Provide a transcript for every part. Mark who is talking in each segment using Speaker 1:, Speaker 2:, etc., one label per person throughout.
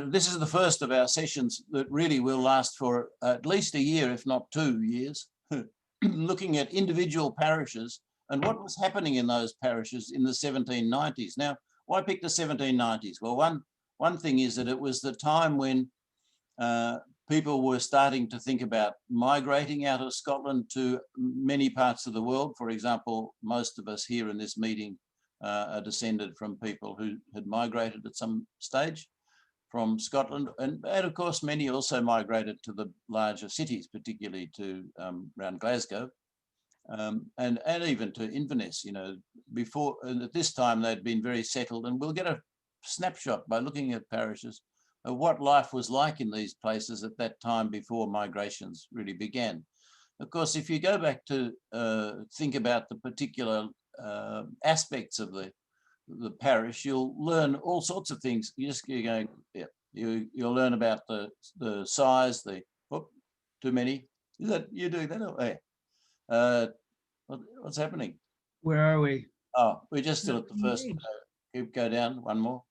Speaker 1: this is the first of our sessions that really will last for at least a year, if not 2 years, looking at individual parishes and what was happening in those parishes in the 1790s. Now, why pick the 1790s? Well, one thing is that it was the time when people were starting to think about migrating out of Scotland to many parts of the world. For example, most of us here in this meeting are descended from people who had migrated at some stage from Scotland. And of course, many also migrated to the larger cities, particularly to around Glasgow. And even to Inverness, you know, before, and at this time they'd been very settled, and we'll get a snapshot by looking at parishes of what life was like in these places at that time before migrations really began. Of course, if you go back to think about the particular aspects of the parish, you'll learn all sorts of things. You're going, yeah, you'll learn about the size, too many. Is that you doing that? Oh, yeah. What's happening?
Speaker 2: Where are we?
Speaker 1: Oh, we're just still at the first. Go down one more.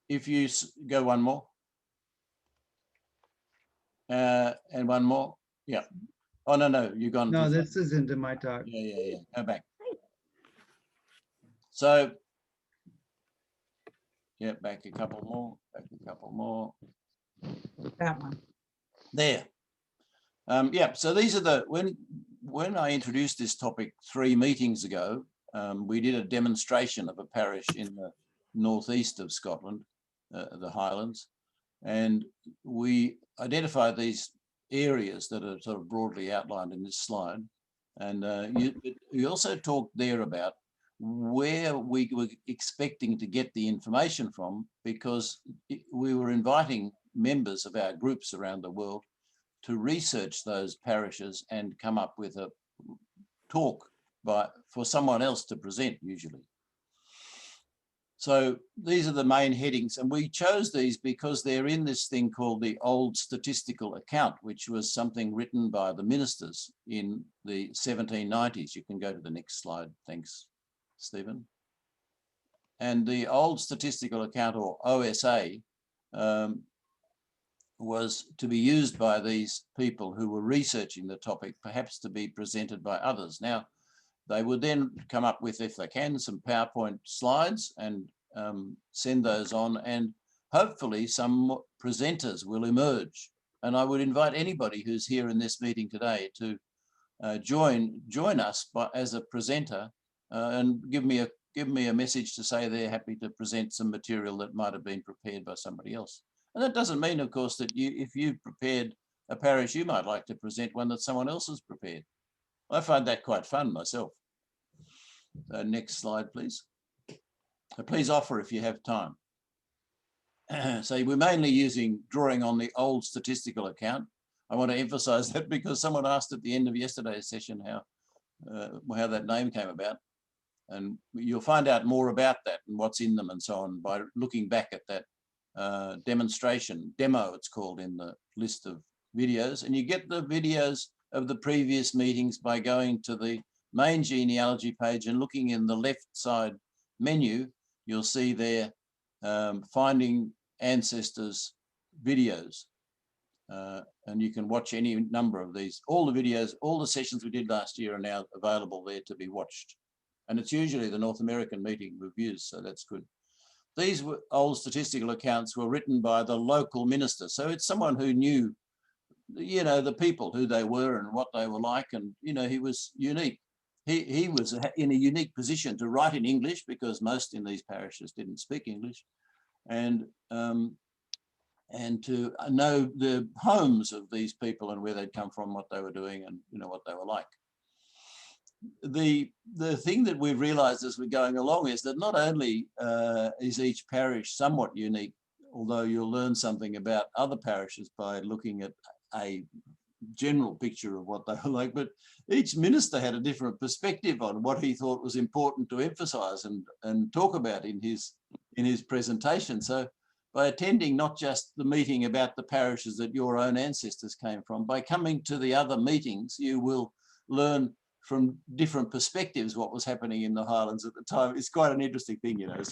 Speaker 1: If you go one more. And one more. Yeah. Oh, no, you've gone.
Speaker 2: No, this isn't in my talk.
Speaker 1: Yeah. Go back. So, yeah, back a couple more.
Speaker 2: That one.
Speaker 1: There. Yeah, so these are when I introduced this topic 3 meetings ago, we did a demonstration of a parish in the northeast of Scotland, the Highlands, and we identified these areas that are sort of broadly outlined in this slide. And you also talked there about where we were expecting to get the information from, because we were inviting members of our groups around the world to research those parishes and come up with a talk for someone else to present, usually. So these are the main headings, and we chose these because they're in this thing called the Old Statistical Account, which was something written by the ministers in the 1790s. You can go to the next slide. Thanks, Stephen. And the Old Statistical Account, or OSA, was to be used by these people who were researching the topic, perhaps to be presented by others. Now, they would then come up with, if they can, some PowerPoint slides and send those on, and hopefully some presenters will emerge. And I would invite anybody who's here in this meeting today to join us as a presenter and give me a message to say they're happy to present some material that might have been prepared by somebody else. And that doesn't mean, of course, that if you've prepared a parish, you might like to present one that someone else has prepared. I find that quite fun myself. Next slide, please. Please offer if you have time. So we're mainly drawing on the Old Statistical Account. I want to emphasize that because someone asked at the end of yesterday's session how that name came about. And you'll find out more about that and what's in them and so on by looking back at that demo it's called, in the list of videos. And you get the videos of the previous meetings by going to the main genealogy page and looking in the left side menu. You'll see there Finding Ancestors videos, and you can watch any number of these. All the videos, all the sessions we did last year are now available there to be watched, and it's usually the North American meeting reviews, so that's good. These old statistical accounts were written by the local minister. So it's someone who knew, you know, the people, who they were and what they were like. And, you know, he was unique. He was in a unique position to write in English, because most in these parishes didn't speak English, and to know the homes of these people and where they'd come from, what they were doing, and, you know, what they were like. The thing that we've realized as we're going along is that not only is each parish somewhat unique, although you'll learn something about other parishes by looking at a general picture of what they were like, but each minister had a different perspective on what he thought was important to emphasize and talk about in his presentation. So by attending not just the meeting about the parishes that your own ancestors came from, by coming to the other meetings, you will learn from different perspectives what was happening in the Highlands at the time. It's quite an interesting thing, you know.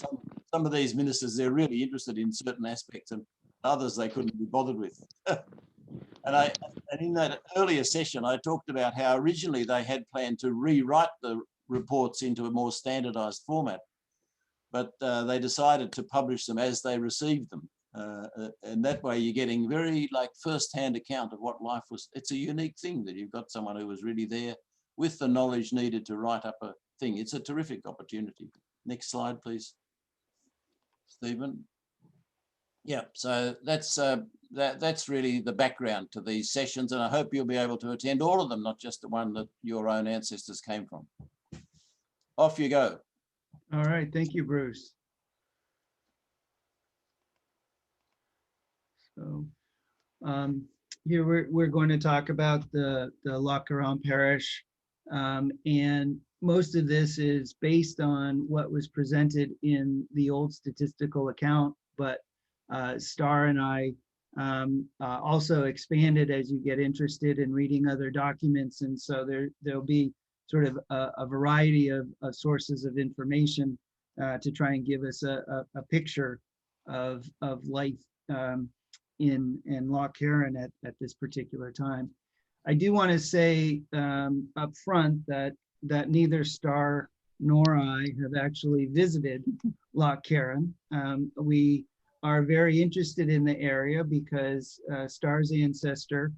Speaker 1: some of these ministers, they're really interested in certain aspects, and others they couldn't be bothered with. And in that earlier session, I talked about how originally they had planned to rewrite the reports into a more standardized format, but they decided to publish them as they received them. And that way you're getting very like first-hand account of what life was. It's a unique thing that you've got someone who was really there with the knowledge needed to write up a thing. It's a terrific opportunity. Next slide, please, Stephen. Yeah, so that's really the background to these sessions, and I hope you'll be able to attend all of them, not just the one that your own ancestors came from. Off you go.
Speaker 2: All right, thank you, Bruce. So here we're going to talk about the Lough Carron Parish, and most of this is based on what was presented in the old statistical account, but Star and I also expanded as you get interested in reading other documents, and so there'll be sort of a variety of sources of information to try and give us a picture of life in Lough Carron at this particular time. I do want to say up front that neither Star nor I have actually visited Lough Carron. We are very interested in the area because Star's ancestor,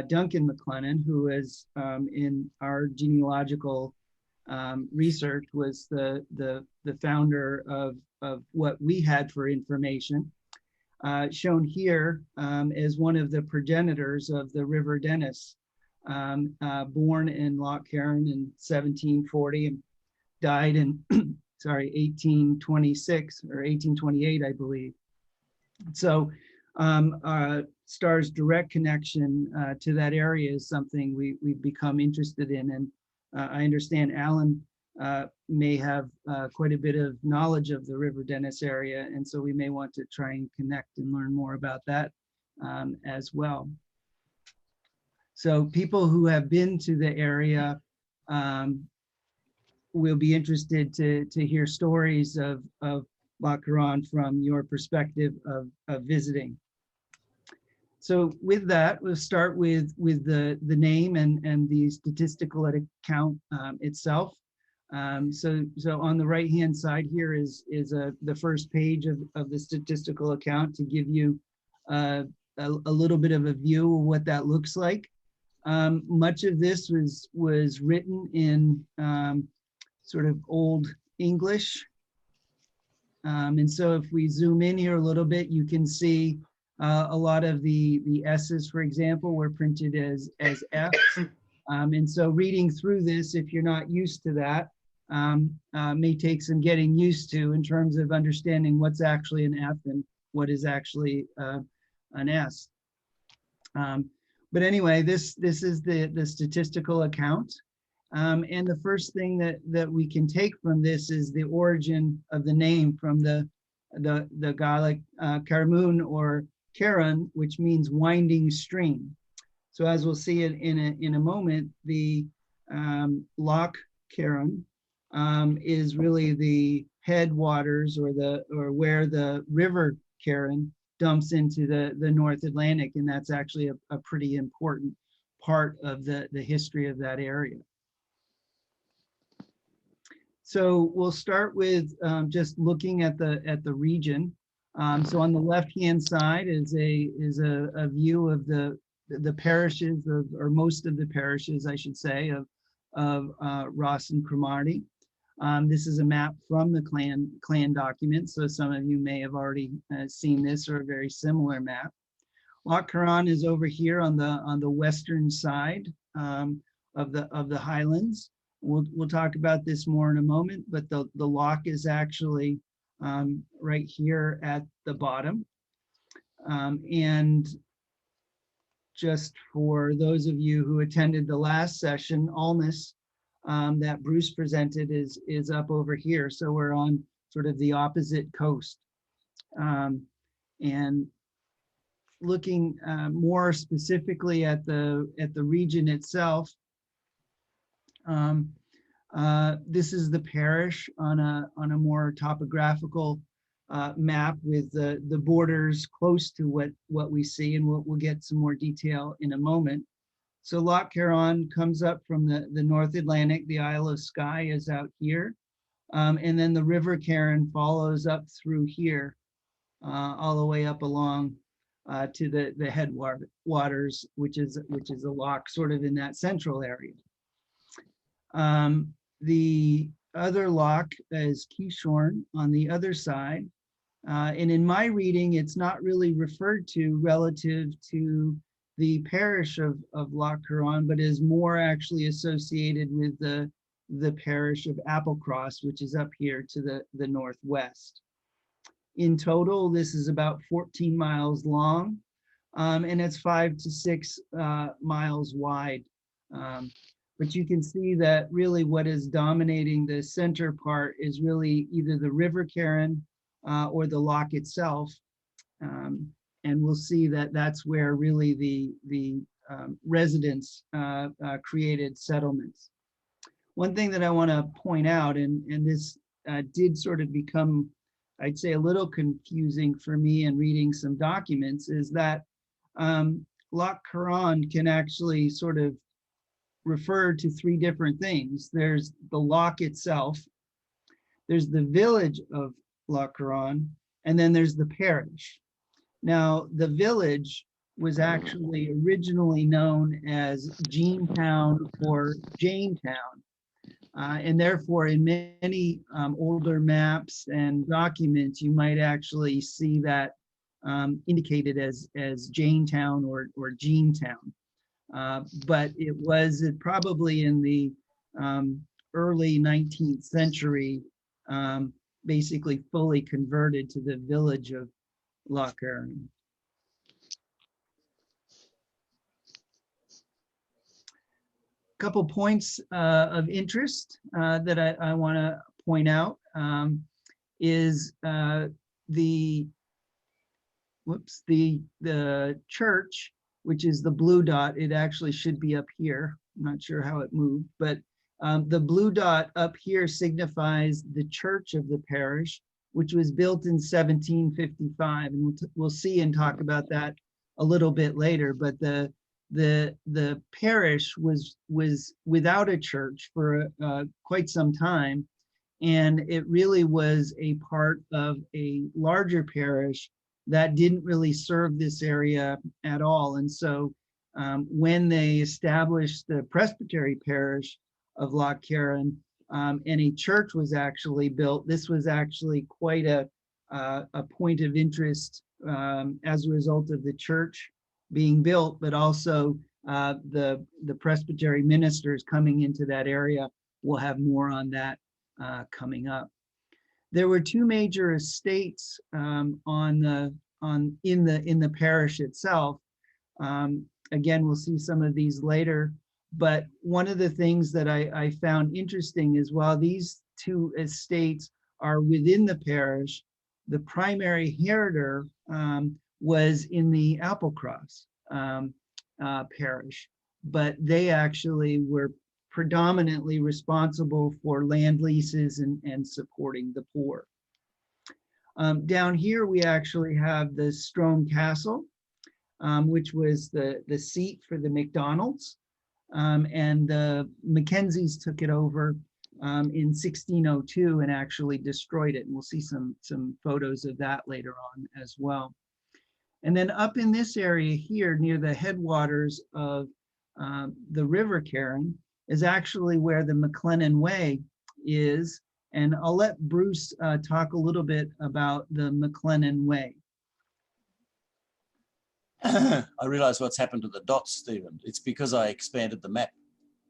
Speaker 2: Duncan McLennan, who is in our genealogical research, was the founder of what we had for information, shown here as one of the progenitors of the River Dennis, born in Lough Carron in 1740 and died in, sorry, 1826 or 1828, I believe. So Star's direct connection to that area is something we've become interested in. And I understand Alan may have quite a bit of knowledge of the River Dennis area. And so we may want to try and connect and learn more about that as well. So people who have been to the area will be interested to hear stories of Lough Carron from your perspective of visiting. So with that, we'll start with the name and the statistical account itself. So on the right-hand side here is the first page of the statistical account to give you a little bit of a view of what that looks like. Much of this was written in sort of Old English. And so if we zoom in here a little bit, you can see a lot of the S's, for example, were printed as F's. And so reading through this, if you're not used to that, may take some getting used to in terms of understanding what's actually an F and what is actually an S. But anyway, this is the statistical account. And the first thing that we can take from this is the origin of the name from the Gaelic Carmoon or Carron, which means winding stream. So as we'll see it in a moment, the Lough Carron is really the headwaters or where the River Carron dumps into the North Atlantic, and that's actually a pretty important part of the history of that area. So we'll start with just looking at the region. So on the left-hand side is a view of the parishes or most of the parishes, I should say, of Ross and Cromarty. This is a map from the clan document, so some of you may have already seen this or a very similar map. Lough Carron is over here on the western side of the Highlands. We'll talk about this more in a moment, but the loch is actually right here at the bottom. And just for those of you who attended the last session, Alness, that Bruce presented is up over here. So we're on sort of the opposite coast. And looking more specifically at the region itself, this is the parish on a more topographical map with the borders close to what we see, and we'll get some more detail in a moment. So Loch Carron comes up from the North Atlantic. The Isle of Skye is out here. And then the River Carron follows up through here, all the way up along to the headwaters, which is a loch sort of in that central area. The other loch is Keeshorn on the other side. And in my reading, it's not really referred to relative to the parish of Loch Carron, but is more actually associated with the parish of Applecross, which is up here to the northwest. In total, this is about 14 miles long, and it's 5 to 6 miles wide. But you can see that really what is dominating the center part is really either the River Carron or the loch itself. And we'll see that that's where really the residents created settlements. One thing that I want to point out, and this did sort of become, I'd say, a little confusing for me in reading some documents, is that Loch Carron can actually sort of refer to 3 different things. There's the loch itself, there's the village of Loch Carron, and then there's the parish. Now, the village was actually originally known as Jeantown or Janetown. And therefore, in many older maps and documents, you might actually see that indicated as Janetown or Jeantown. But it was probably in the early 19th century, basically fully converted to the village of Loch Carron. Couple points of interest that I want to point out is the church, which is the blue dot. It actually should be up here. I'm not sure how it moved, but the blue dot up here signifies the church of the parish, which was built in 1755, and we'll see and talk about that a little bit later. But the parish was without a church for quite some time, and it really was a part of a larger parish that didn't really serve this area at all. And so when they established the presbytery parish of Loch Carron, and a church was actually built, this was actually quite a point of interest as a result of the church being built, but also the presbytery ministers coming into that area. We'll have more on that coming up. There were 2 major estates in the parish itself. Again, we'll see some of these later. But one of the things that I found interesting is while these 2 estates are within the parish, the primary inheritor was in the Applecross parish, but they actually were predominantly responsible for land leases and supporting the poor. Down here, we actually have the Strome Castle, which was the seat for the McDonalds. And the Mackenzies took it over in 1602 and actually destroyed it. And we'll see some photos of that later on as well. And then up in this area here near the headwaters of the River Carron is actually where the McLennan Way is. And I'll let Bruce talk a little bit about the McLennan Way.
Speaker 1: I realize what's happened to the dots, Stephen. It's because I expanded the map.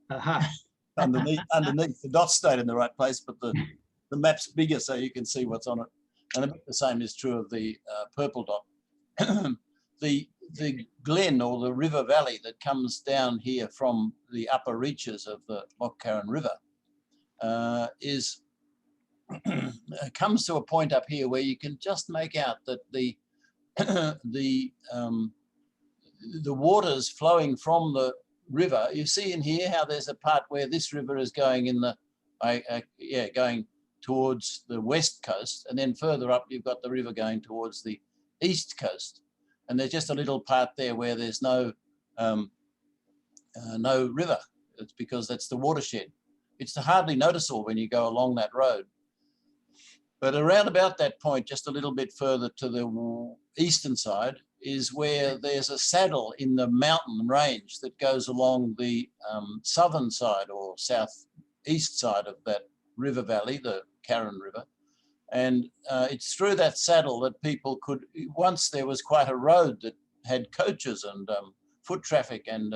Speaker 2: Aha.
Speaker 1: underneath the dots stayed in the right place, but the map's bigger so you can see what's on it. And a bit the same is true of the purple dot. The glen or the river valley that comes down here from the upper reaches of the Loch Carron River comes to a point up here where you can just make out that the waters flowing from the river. You see in here how there's a part where this river is going in the going towards the west coast, and then further up you've got the river going towards the east coast. And there's just a little part there where there's no river. It's because that's the watershed. It's hardly noticeable when you go along that road. But around about that point, just a little bit further to the eastern side, is where there's a saddle in the mountain range that goes along the southern side or southeast side of that river valley, the Carron River. And it's through that saddle that people could, once there was quite a road that had coaches and foot traffic, and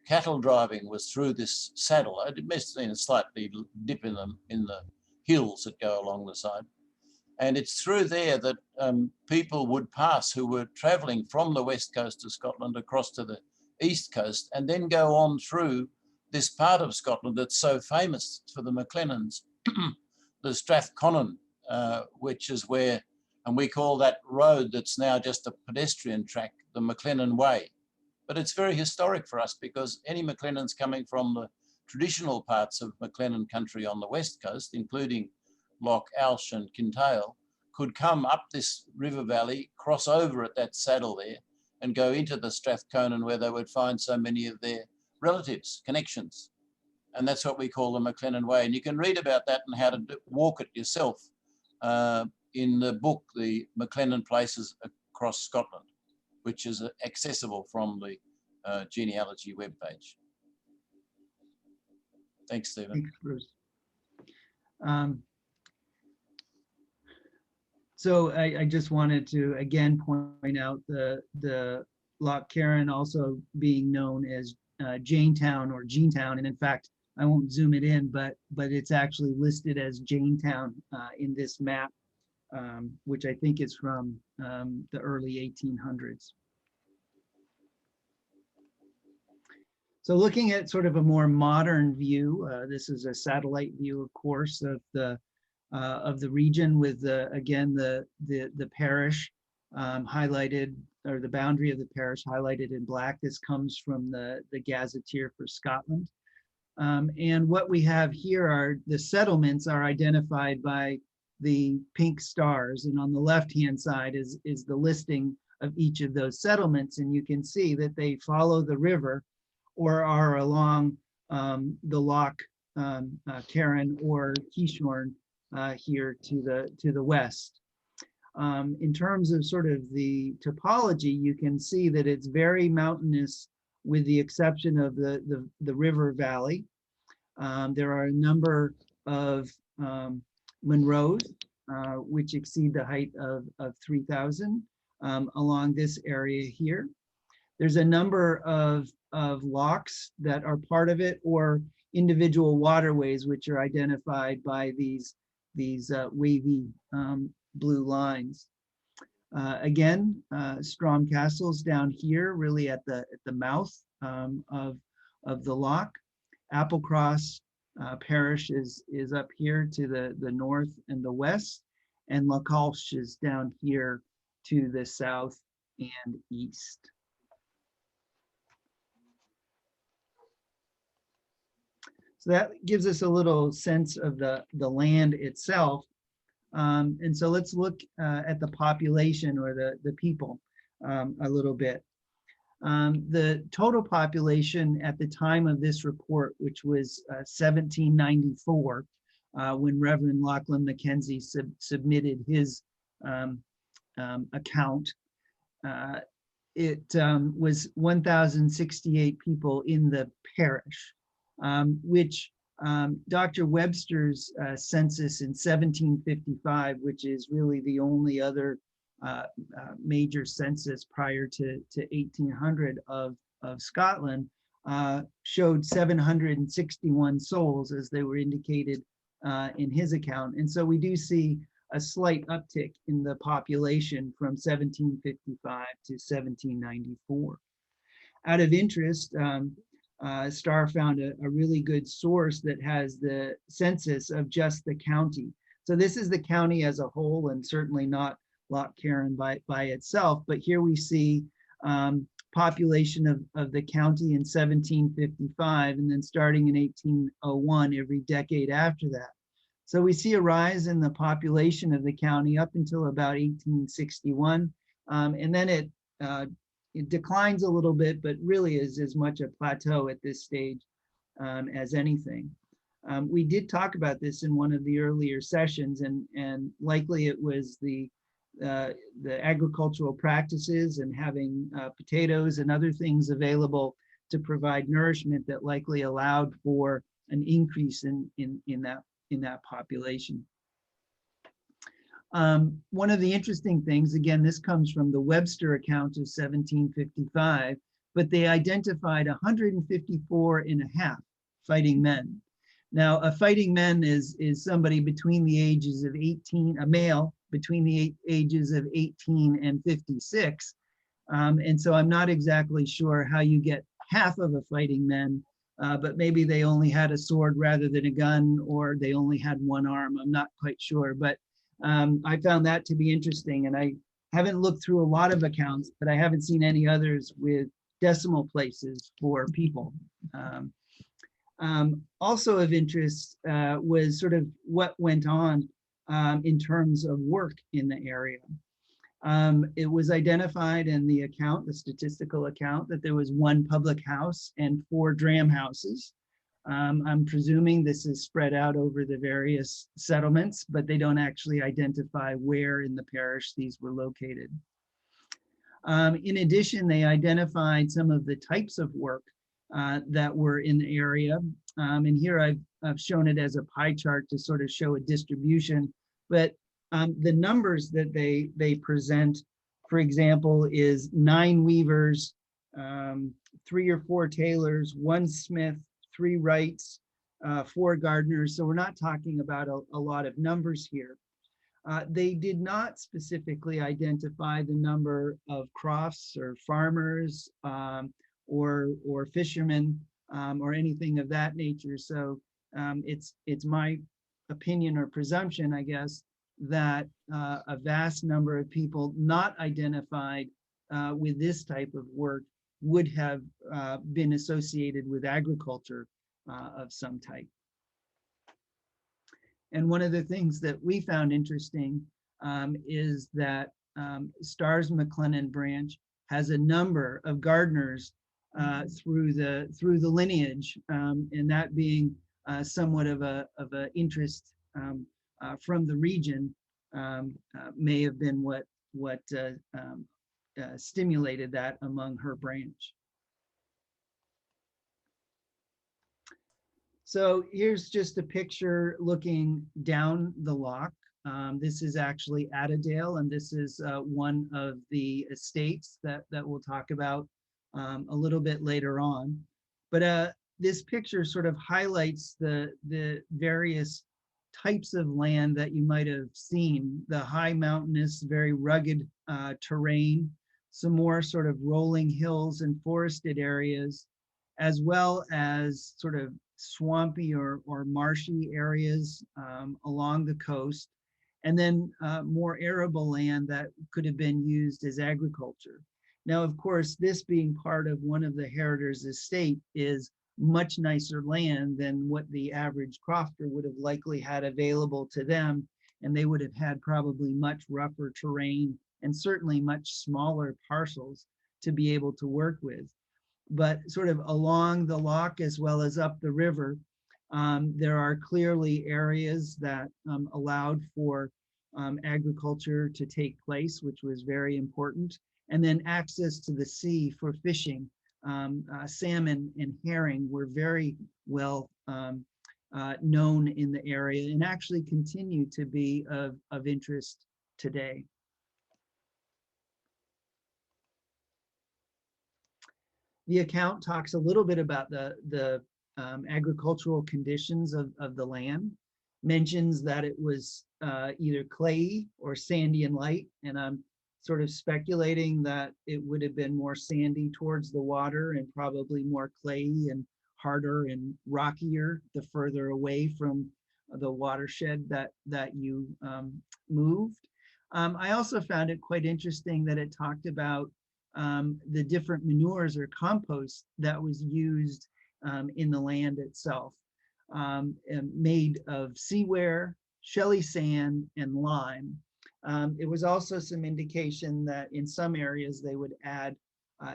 Speaker 1: cattle driving was through this saddle. It must have been a slightly dip in the hills that go along the side. And it's through there that people would pass who were traveling from the west coast of Scotland across to the east coast, and then go on through this part of Scotland that's so famous for the MacLennans, the Strathconnan, which is where, and we call that road that's now just a pedestrian track, the MacLennan Way. But it's very historic for us because any MacLennans coming from the traditional parts of MacLennan country on the west coast, including Loch Alsh and Kintail, could come up this river valley, cross over at that saddle there, and go into the Strathconnan, where they would find so many of their relatives, connections. And that's what we call the MacLennan Way. And you can read about that and how to walk it yourself in the book, The MacLennan Places Across Scotland, which is accessible from the genealogy webpage. Thanks, Stephen.
Speaker 2: Thanks, Bruce. So I just wanted to again point out the Loch Carron also being known as Janetown or Jeantown, and in fact I won't zoom it in, but it's actually listed as Janetown in this map, which I think is from the early 1800s. So looking at sort of a more modern view, this is a satellite view, of course, of the region with again the parish highlighted, or the boundary of the parish highlighted in black. This comes from the Gazetteer for Scotland. And what we have here are the settlements are identified by the pink stars, and on the left-hand side is the listing of each of those settlements, and you can see that they follow the river or are along the Loch Carron or Keeshorn here to the west. In terms of sort of the topology, you can see that it's very mountainous with the exception of the river valley. There are a number of Munros, which exceed the height of 3,000 along this area here. There's a number of lochs that are part of it, or individual waterways which are identified by these wavy blue lines. Again, Strom Castle's down here, really at the mouth of the loch. Applecross parish is up here to the north and the west, and Loch Alsh is down here to the south and east. So that gives us a little sense of the land itself. And so let's look at the population, or the people, a little bit. The total population at the time of this report, which was 1794, when Reverend Lachlan Mackenzie submitted his account, it was 1,068 people in the parish, which Dr. Webster's census in 1755, which is really the only other major census prior to 1800 of Scotland, showed 761 souls, as they were indicated in his account. And so we do see a slight uptick in the population from 1755 to 1794. Out of interest, Starr found a really good source that has the census of just the county. So this is the county as a whole, and certainly not Loch Carron by itself, but here we see population of the county in 1755, and then starting in 1801, every decade after that. So we see a rise in the population of the county up until about 1861. And then it declines a little bit, but really is as much a plateau at this stage as anything. We did talk about this in one of the earlier sessions, and likely it was the agricultural practices and having potatoes and other things available to provide nourishment that likely allowed for an increase in that population. One of the interesting things, again, this comes from the Webster account of 1755, but they identified 154 and a half fighting men. Now, a fighting man is somebody between the ages of 18, a male between the ages of 18 and 56. And so I'm not exactly sure how you get half of a fighting man, but maybe they only had a sword rather than a gun, or they only had one arm. I'm not quite sure, but I found that to be interesting. And I haven't looked through a lot of accounts, but I haven't seen any others with decimal places for people. Also of interest was sort of what went on in terms of work in the area. It was identified in the account, the statistical account, that there was one public house and 4 dram houses. I'm presuming this is spread out over the various settlements, but they don't actually identify where in the parish these were located. In addition, they identified some of the types of work that were in the area. And here I've shown it as a pie chart to sort of show a distribution, but the numbers that they present, for example, is 9 weavers, 3 or 4 tailors, 1 smith, 3 wrights, 4 gardeners. So we're not talking about a lot of numbers here. They did not specifically identify the number of crofts or farmers or fishermen or anything of that nature. So it's my opinion or presumption, I guess, that a vast number of people not identified with this type of work would have been associated with agriculture of some type. And one of the things that we found interesting is that Stars McLennan branch has a number of gardeners through the lineage, and that being somewhat of a interest from the region may have been what stimulated that among her branch. So here's just a picture looking down the loch. This is actually Attadale, and this is one of the estates that we'll talk about a little bit later on. But this picture sort of highlights the various types of land that you might have seen: the high mountainous, very rugged terrain, some more sort of rolling hills and forested areas, as well as sort of swampy or marshy areas along the coast, and then more arable land that could have been used as agriculture. Now, of course, this being part of one of the heritors' estate is much nicer land than what the average crofter would have likely had available to them, and they would have had probably much rougher terrain and certainly much smaller parcels to be able to work with. But sort of along the loch as well as up the river, there are clearly areas that allowed for agriculture to take place, which was very important. And then access to the sea for fishing. Salmon and herring were very well known in the area and actually continue to be of interest today. The account talks a little bit about the agricultural conditions of the land, mentions that it was either clayey or sandy and light, and I'm sort of speculating that it would have been more sandy towards the water and probably more clayey and harder and rockier the further away from the watershed that you moved. I also found it quite interesting that it talked about the different manures or compost that was used in the land itself. and made of seaware, shelly sand, and lime. It was also some indication that in some areas they would add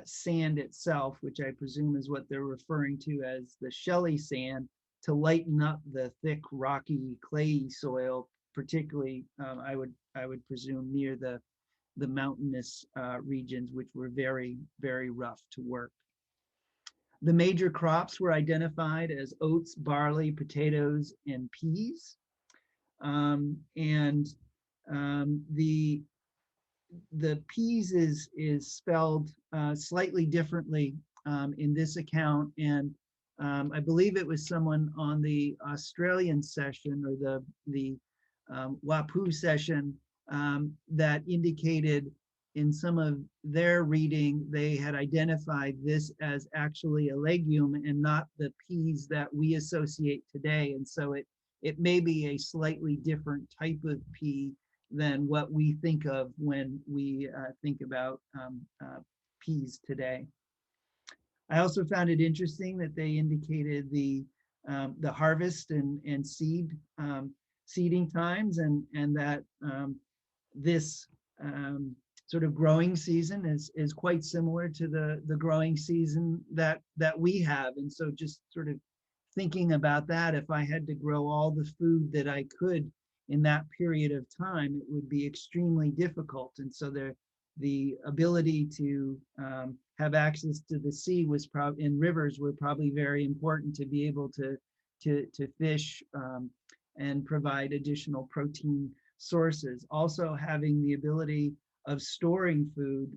Speaker 2: sand itself, which I presume is what they're referring to as the shelly sand, to lighten up the thick, rocky, clayey soil, particularly I would presume near the mountainous regions, which were very, very rough to work. The major crops were identified as oats, barley, potatoes, and peas. And the peas is spelled slightly differently in this account, and I believe it was someone on the Australian session or the WAPU session that indicated in some of their reading they had identified this as actually a legume and not the peas that we associate today, and so it may be a slightly different type of pea than what we think of when we think about peas today. I also found it interesting that they indicated the harvest and seeding times, and that this sort of growing season is quite similar to the growing season that we have. And so just sort of thinking about that, if I had to grow all the food that I could in that period of time, it would be extremely difficult. And so the ability to have access to the sea was probably, and rivers were probably very important to be able to fish and provide additional protein sources. Also, having the ability of storing food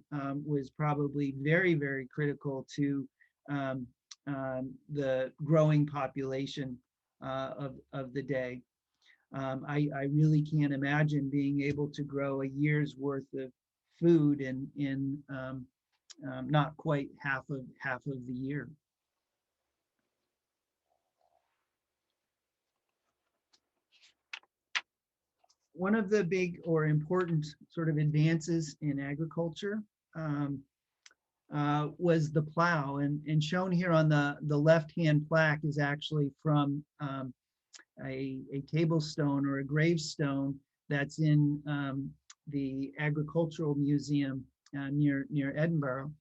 Speaker 2: was probably very, very critical to the growing population of the day. I really can't imagine being able to grow a year's worth of food in not quite half of the year. One of the big or important sort of advances in agriculture was the plow, and shown here on the left-hand plaque is actually from a table stone or a gravestone that's in the Agricultural Museum near Edinburgh.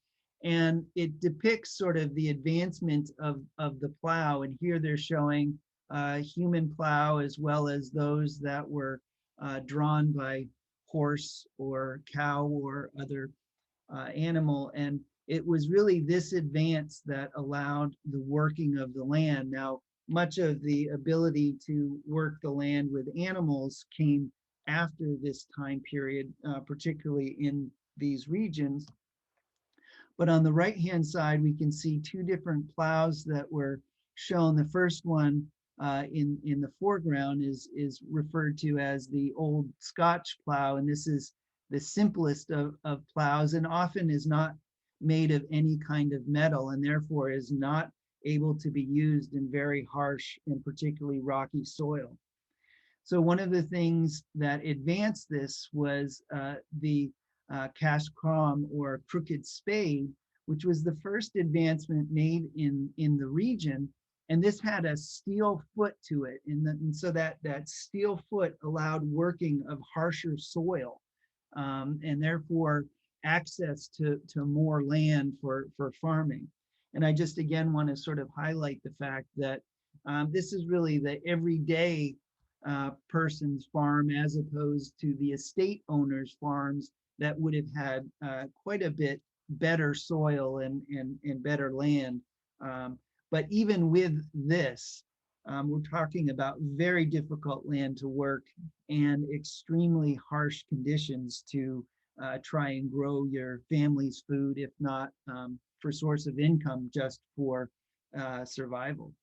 Speaker 2: And it depicts sort of the advancement of the plow. And here they're showing human plow as well as those that were drawn by horse or cow or other animal. And it was really this advance that allowed the working of the land. Now, much of the ability to work the land with animals came after this time period, particularly in these regions. But on the right-hand side, we can see two different plows that were shown. The first one in the foreground is referred to as the old Scotch plow, and this is the simplest of plows, and often is not made of any kind of metal, and therefore is not able to be used in very harsh and particularly rocky soil. So one of the things that advanced this was the cast crom or crooked spade, which was the first advancement made in the region. And this had a steel foot to it. And so that steel foot allowed working of harsher soil and therefore access to more land for farming. And I just again want to sort of highlight the fact that this is really the everyday person's farm as opposed to the estate owner's farms that would have had quite a bit better soil and better land. But even with this, we're talking about very difficult land to work and extremely harsh conditions to try and grow your family's food, if not for source of income, just for survival.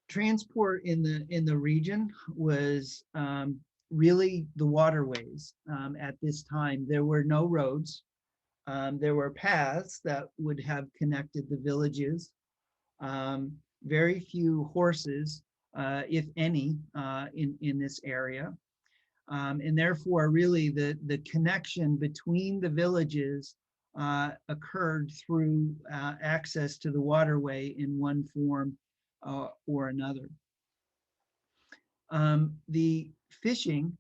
Speaker 2: Transport in the region was really the waterways. At this time, there were no roads. There were paths that would have connected the villages. Very few horses, if any, in this area. And therefore, really, the connection between the villages occurred through access to the waterway in one form or another. The fishing,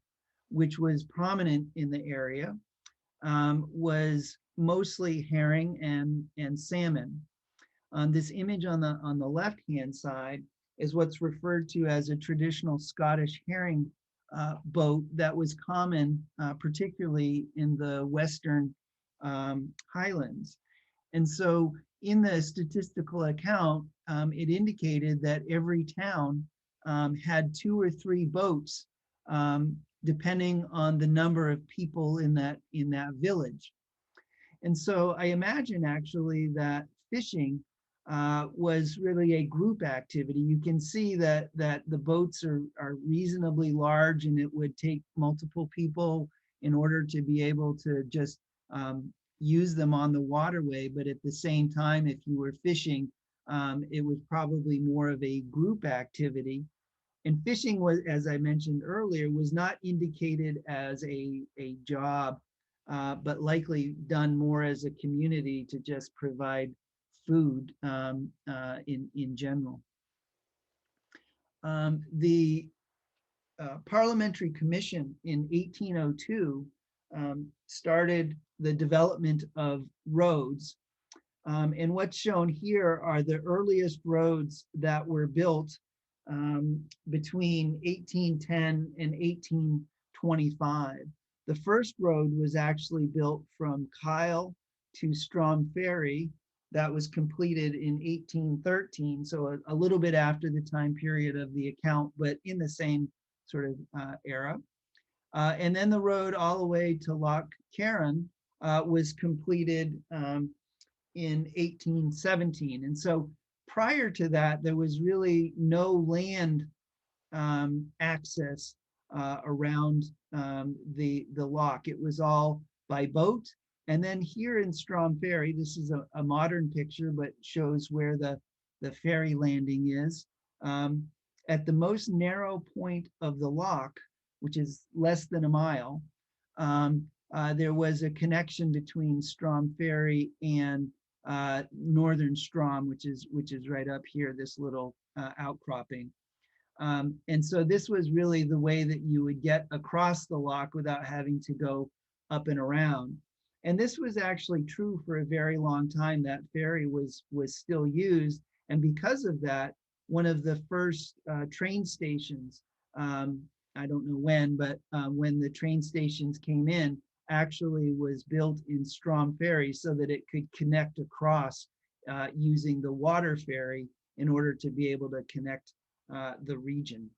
Speaker 2: which was prominent in the area, was mostly herring and salmon. This image on the left-hand side is what's referred to as a traditional Scottish herring boat that was common, particularly in the Western Highlands. And so in the statistical account, it indicated that every town had 2 or 3 boats, depending on the number of people in that village. And so I imagine actually that fishing was really a group activity. You can see that the boats are reasonably large, and it would take multiple people in order to be able to just use them on the waterway. But at the same time, if you were fishing, it was probably more of a group activity. And fishing was, as I mentioned earlier, was not indicated as a job, but likely done more as a community to just provide food in general. The Parliamentary Commission in 1802 started the development of roads. And what's shown here are the earliest roads that were built between 1810 and 1825. The first road was actually built from Kyle to Strom Ferry. That was completed in 1813, so a little bit after the time period of the account, but in the same sort of era. And then the road all the way to Loch Carron was completed in 1817. And so prior to that, there was really no land access around the loch. It was all by boat. And then here in Strom Ferry, this is a modern picture, but shows where the ferry landing is. At the most narrow point of the loch, which is less than a mile, there was a connection between Strom Ferry and Northern Strom, which is right up here, this little outcropping. And so this was really the way that you would get across the loch without having to go up and around. And this was actually true for a very long time. That ferry was still used. And because of that, one of the first train stations, I don't know when, but when the train stations came in, actually was built in Strom Ferry so that it could connect across using the water ferry in order to be able to connect the region.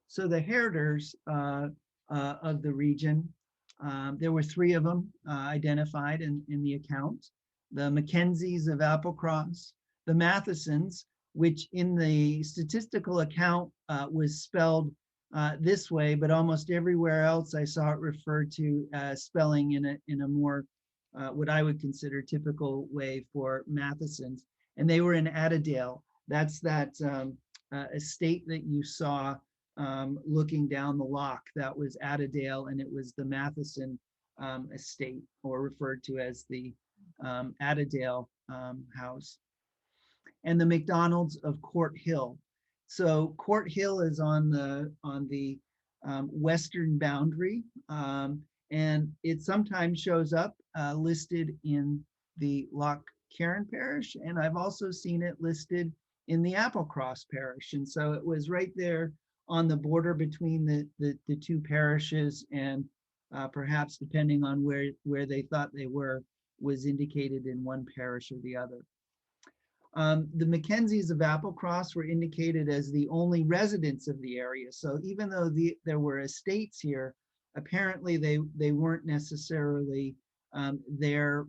Speaker 2: So the heritors of the region, there were 3 of them identified in the account. The Mackenzies of Applecross, the Mathesons, which in the statistical account was spelled this way, but almost everywhere else I saw it referred to as spelling in a more what I would consider typical way for Mathesons. And they were in Adadale. That's that estate that you saw looking down the loch. That was Adadale, and it was the Matheson estate, or referred to as the Adadale house. And the McDonalds of Court Hill. So Court Hill is on the western boundary, and it sometimes shows up listed in the Loch Carron parish, and I've also seen it listed in the Applecross parish. And so it was right there on the border between the 2 parishes, and perhaps depending on where they thought they were, was indicated in one parish or the other. The Mackenzies of Applecross were indicated as the only residents of the area. So even though there were estates here, apparently they weren't necessarily there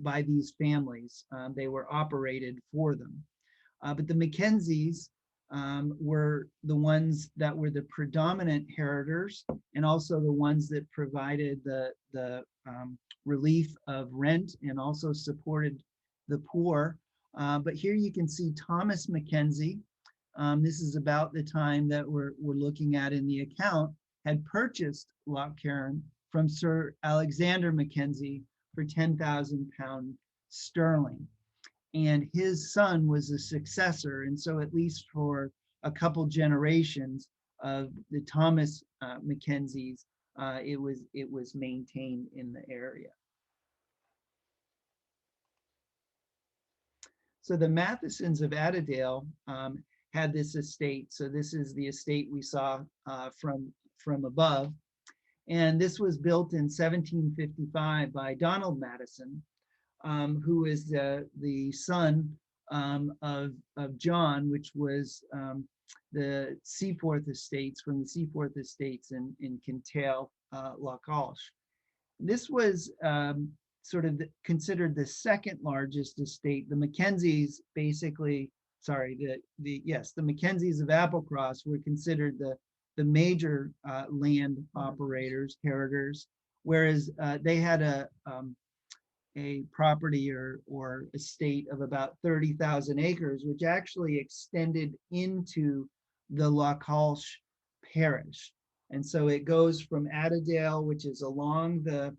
Speaker 2: by these families. They were operated for them. But the Mackenzies were the ones that were the predominant heritors, and also the ones that provided the relief of rent and also supported the poor. But here you can see Thomas Mackenzie, this is about the time that we're looking at in the account, had purchased Loch Carron from Sir Alexander Mackenzie for 10,000 pounds sterling. And his son was a successor. And so at least for a couple generations of the Thomas Mackenzies, it was maintained in the area. So the Mathesons of Adadale had this estate. So this is the estate we saw from above. And this was built in 1755 by Donald Matheson, who is the son of John, which was the Seaforth Estates, from the Seaforth Estates in Kintail, Loch Alsh. This was sort of considered the second largest estate. The Mackenzies basically, sorry, the Mackenzies of Applecross were considered the major land operators, heritors, whereas they had a property or estate of about 30,000 acres, which actually extended into the Loch Alsh parish. And so it goes from Adadale, which is along the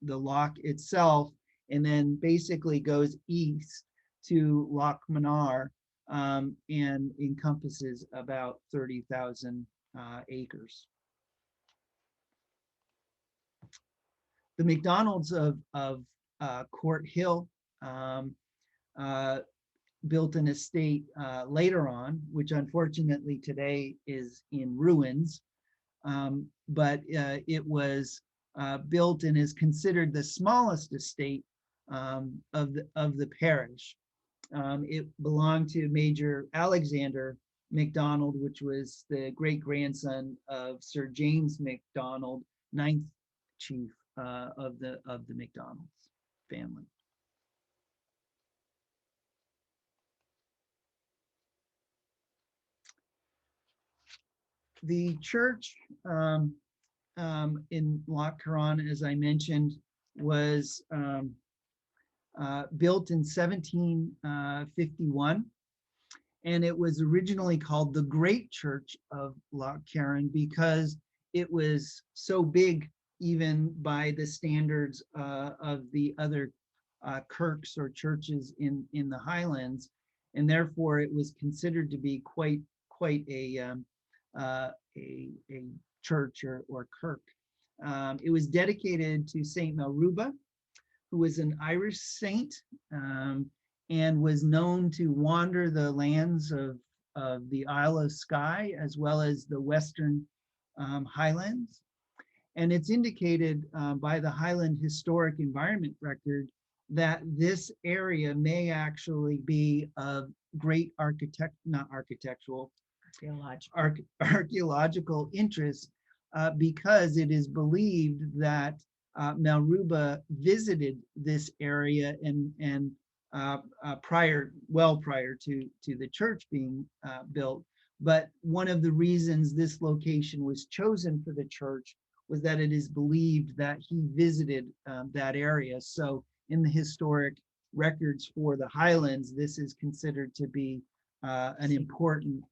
Speaker 2: loch itself, and then basically goes east to Loch Manar, and encompasses about 30,000 acres. The McDonalds of Court Hill built an estate later on, which unfortunately today is in ruins, but it was built and is considered the smallest estate of the parish. It belonged to Major Alexander MacDonald, which was the great-grandson of Sir James MacDonald, 9th chief of the MacDonalds family. The church in Loch Carron, as I mentioned, was built in 1751, and it was originally called the Great Church of Loch Carron because it was so big, even by the standards of the other kirks or churches in the Highlands, and therefore it was considered to be quite a church or kirk. It was dedicated to Saint Melruba, who was an Irish saint, and was known to wander the lands of the Isle of Skye, as well as the Western Highlands. And it's indicated by the Highland Historic Environment Record that this area may actually be of great archaeological interest, because it is believed that Melruba visited this area and well prior to the church being built. But one of the reasons this location was chosen for the church was that it is believed that he visited that area. So in the historic records for the Highlands, this is considered to be an important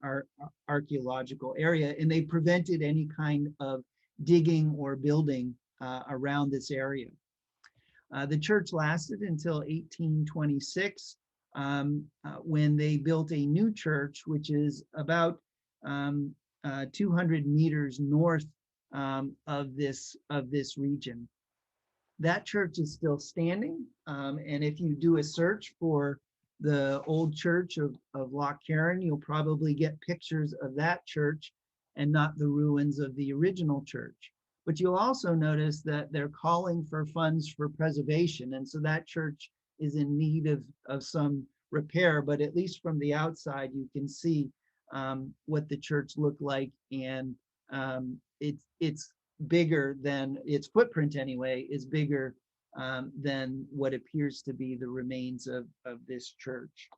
Speaker 2: archaeological area, and they prevented any kind of digging or building around this area. The church lasted until 1826, when they built a new church, which is about 200 meters north of this region. That church is still standing, and if you do a search for the old church of Loch Carron, you'll probably get pictures of that church and not the ruins of the original church. But you'll also notice that they're calling for funds for preservation, and so that church is in need of some repair, but at least from the outside you can see what the church looked like, and it's bigger than, its footprint anyway, is bigger than what appears to be the remains of this church.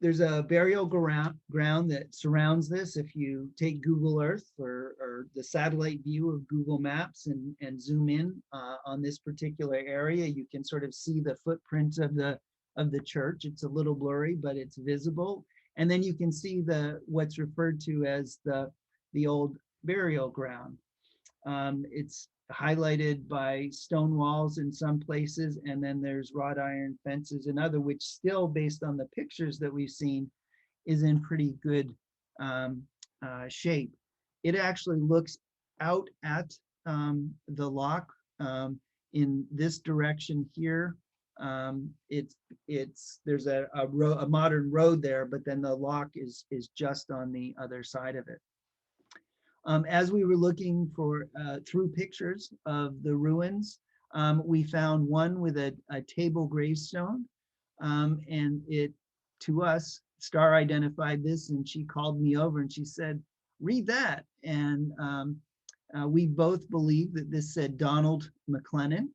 Speaker 2: There's a burial ground that surrounds this. If you take Google Earth or the satellite view of Google Maps and zoom in on this particular area, you can sort of see the footprint of the church. It's a little blurry, but it's visible. And then you can see what's referred to as the old burial ground. It's highlighted by stone walls in some places, and then there's wrought iron fences and other, which still, based on the pictures that we've seen, is in pretty good shape. It actually looks out at the lock in this direction here. There's a modern road there, but then the lock is just on the other side of it. As we were looking through pictures of the ruins, we found one with a table gravestone, and to us, Star identified this, and she called me over and she said, "Read that." And we both believed that this said Donald McLennan.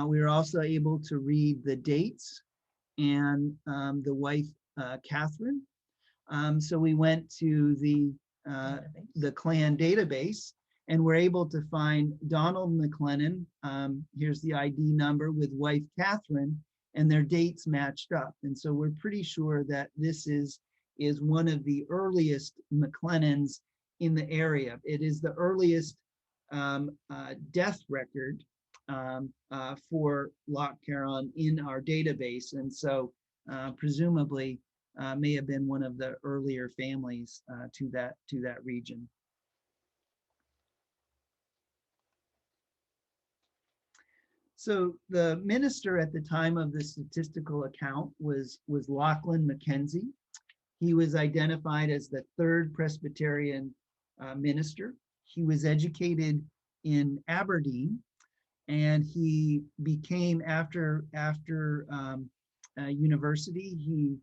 Speaker 2: We were also able to read the dates and the wife, Catherine. So we went to the clan database, and we're able to find Donald McLennan. Here's the ID number with wife Catherine, and their dates matched up. And so we're pretty sure that this is one of the earliest McLennans in the area. It is the earliest death record for Loch Carron in our database. And so presumably may have been one of the earlier families to that region. So the minister at the time of the statistical account was Lachlan Mackenzie. He was identified as the third Presbyterian minister. He was educated in Aberdeen, and he became, after university, he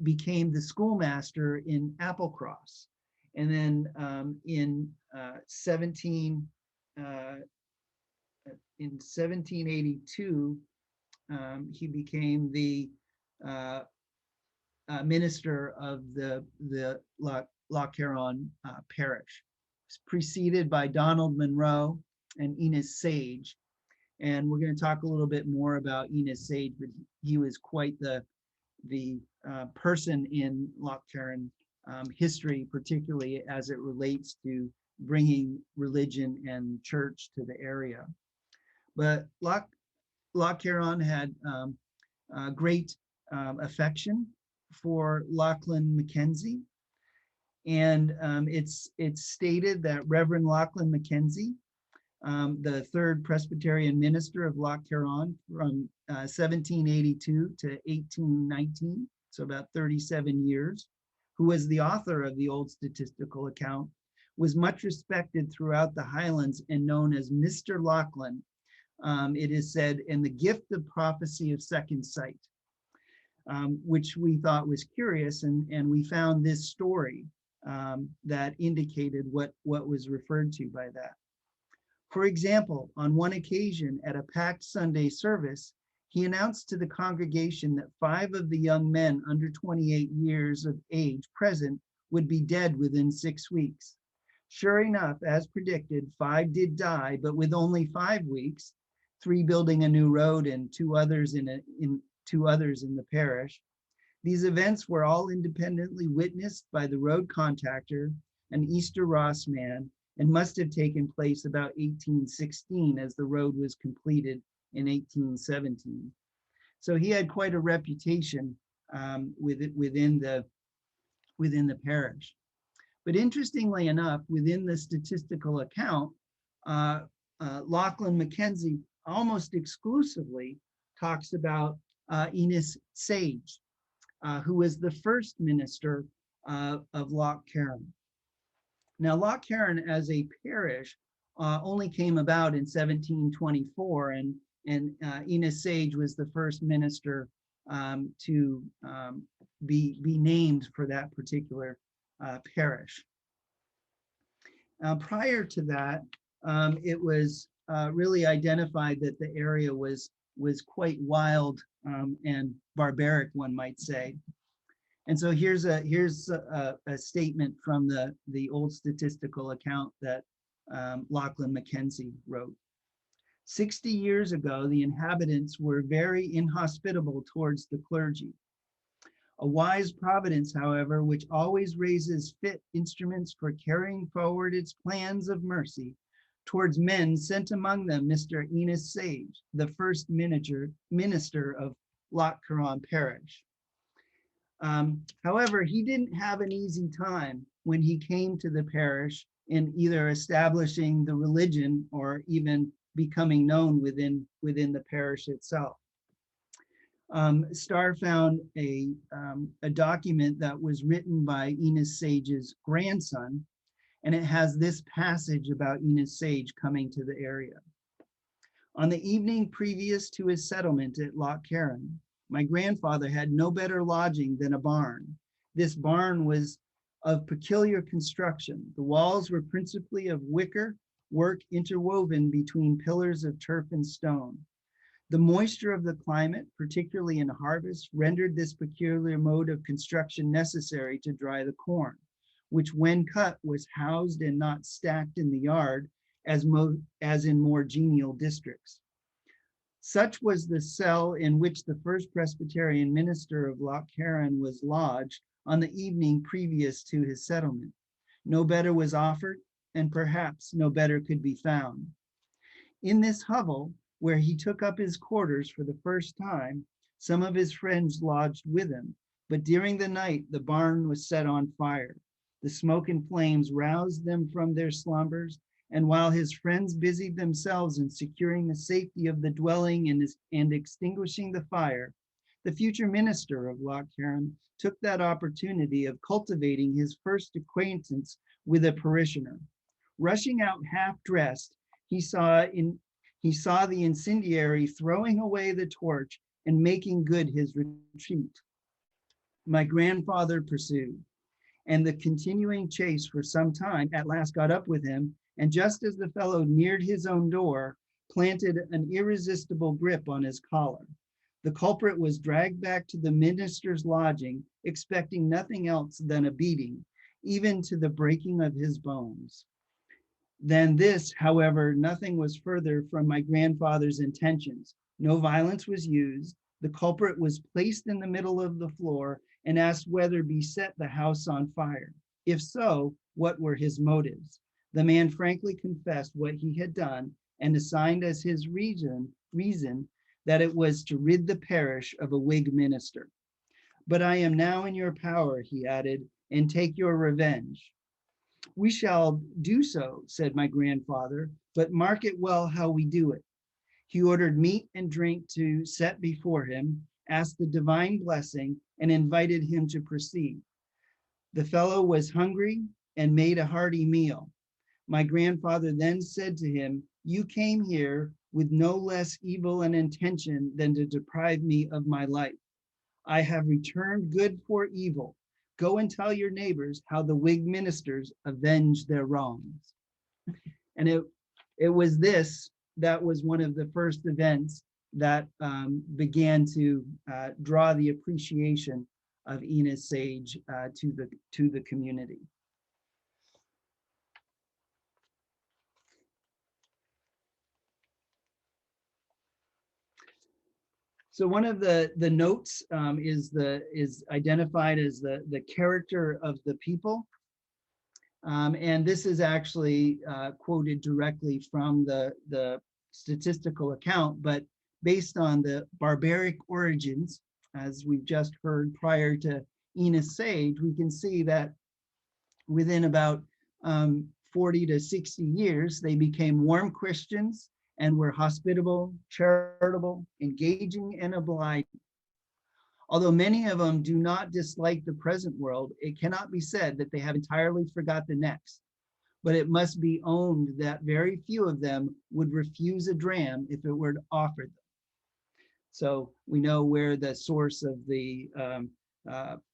Speaker 2: became the schoolmaster in Applecross. And then in 1782, he became the minister of the Loch Carron parish. He was preceded by Donald Munro and Enos Sage. And we're going to talk a little bit more about Enos Sage, but he was quite the person in Loch Carron history, particularly as it relates to bringing religion and church to the area. But Loch Carron had great affection for Lachlan Mackenzie, and it's stated that Reverend Lachlan Mackenzie, the third Presbyterian minister of Loch Carron from 1782 to 1819, so about 37 years, who was the author of the old statistical account, was much respected throughout the Highlands and known as Mr. Lachlan. It is said, in the gift of prophecy of second sight, which we thought was curious, and we found this story that indicated what was referred to by that. For example, on one occasion at a packed Sunday service, he announced to the congregation that 5 of the young men under 28 years of age present would be dead within 6 weeks. Sure enough, as predicted, 5 did die, but with only 5 weeks, 3 building a new road and 2 others in the parish. These events were all independently witnessed by the road contractor, an Easter Ross man, and must have taken place about 1816 as the road was completed in 1817. So he had quite a reputation within the parish. But interestingly enough, within the statistical account, Lachlan Mackenzie almost exclusively talks about Enos Sage, who was the first minister of Loch Carron. Now, Loch Carron as a parish only came about in 1724, and Enos Sage was the first minister to be named for that particular parish. Prior to that, it was really identified that the area was quite wild and barbaric, one might say. And so here's a statement from the old statistical account that Lachlan Mackenzie wrote. 60 years ago, the inhabitants were very inhospitable towards the clergy. A wise providence, however, which always raises fit instruments for carrying forward its plans of mercy towards men, sent among them Mr. Enos Sage, the first minister of Loch Carron Parish. However, he didn't have an easy time when he came to the parish in either establishing the religion or even becoming known within the parish itself. Starr found a document that was written by Enos Sage's grandson, and it has this passage about Enos Sage coming to the area. On the evening previous to his settlement at Loch Carron, my grandfather had no better lodging than a barn. This barn was of peculiar construction. The walls were principally of wicker work interwoven between pillars of turf and stone. The moisture of the climate, particularly in harvest, rendered this peculiar mode of construction necessary to dry the corn, which when cut was housed and not stacked in the yard as in more genial districts. Such was the cell in which the first Presbyterian minister of Loch Carron was lodged on the evening previous to his settlement. No better was offered, and perhaps no better could be found. In this hovel, where he took up his quarters for the first time, some of his friends lodged with him, but during the night the barn was set on fire. The smoke and flames roused them from their slumbers, and while his friends busied themselves in securing the safety of the dwelling and extinguishing the fire, the future minister of Loch Carron took that opportunity of cultivating his first acquaintance with a parishioner. Rushing out half dressed, he saw the incendiary throwing away the torch and making good his retreat. My grandfather pursued, and the continuing chase for some time at last got up with him, and just as the fellow neared his own door, planted an irresistible grip on his collar. The culprit was dragged back to the minister's lodging, expecting nothing else than a beating, even to the breaking of his bones. Than this, however, nothing was further from my grandfather's intentions. No violence was used. The culprit was placed in the middle of the floor and asked whether he set the house on fire. If so, what were his motives? The man frankly confessed what he had done and assigned as his reason that it was to rid the parish of a Whig minister. But I am now in your power, he added, and take your revenge. We shall do so, said my grandfather, but mark it well how we do it. He ordered meat and drink to set before him, asked the divine blessing, and invited him to proceed. The fellow was hungry and made a hearty meal. My grandfather then said to him, you came here with no less evil an intention than to deprive me of my life. I have returned good for evil. Go and tell your neighbors how the Whig ministers avenge their wrongs. And it was this that was one of the first events that began to draw the appreciation of Enos Sage to the community. So one of the notes is identified as the character of the people. And this is actually quoted directly from the statistical account, but based on the barbaric origins, as we've just heard prior to Enos Sage, we can see that within about 40 to 60 years, they became warm Christians and were hospitable, charitable, engaging, and obliging. Although many of them do not dislike the present world, it cannot be said that they have entirely forgot the next. But it must be owned that very few of them would refuse a dram if it were offered them. So we know where the source of the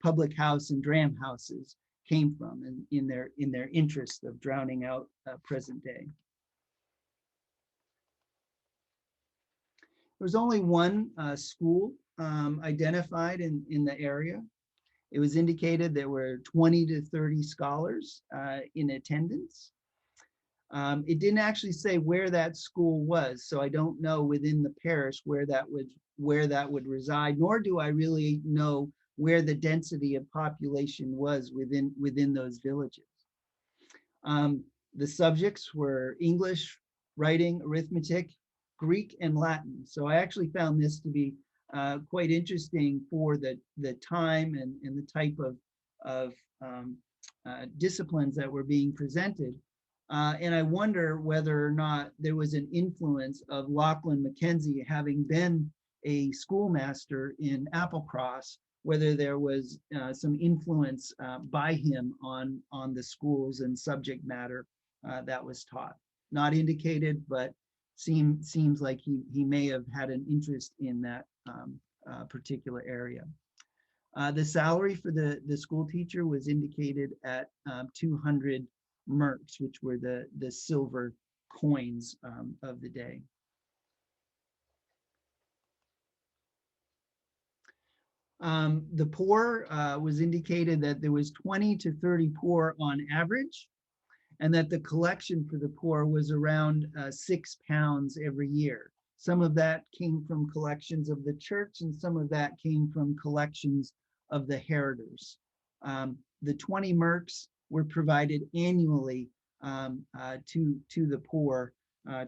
Speaker 2: public house and dram houses came from in their interest of drowning out present day. There was only one school identified in the area, It was indicated there were 20 to 30 scholars in attendance. It didn't actually say where that school was, so I don't know within the parish where that would reside, nor do I really know where the density of population was within those villages. The subjects were English, writing, arithmetic, Greek, and Latin. So I actually found this to be quite interesting for the time and the type of disciplines that were being presented. And I wonder whether or not there was an influence of Lachlan Mackenzie having been a schoolmaster in Applecross, whether there was some influence by him on the schools and subject matter that was taught. Not indicated, but seems like he may have had an interest in that particular area. The salary for the school teacher was indicated at 200 merks, which were the silver coins of the day. The poor was indicated that there was 20 to 30 poor on average, and that the collection for the poor was around £6 every year. Some of that came from collections of the church, and some of that came from collections of the heritors. The 20 merks were provided annually to the poor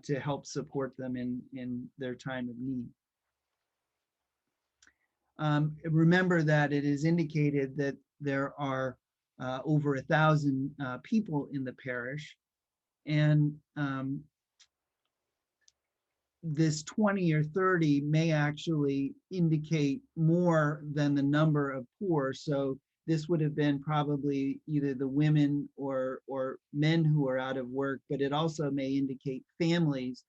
Speaker 2: to help support them in their time of need. Remember that it is indicated that there are over 1,000 people in the parish, and this 20 or 30 may actually indicate more than the number of poor. So this would have been probably either the women or men who are out of work, but it also may indicate families.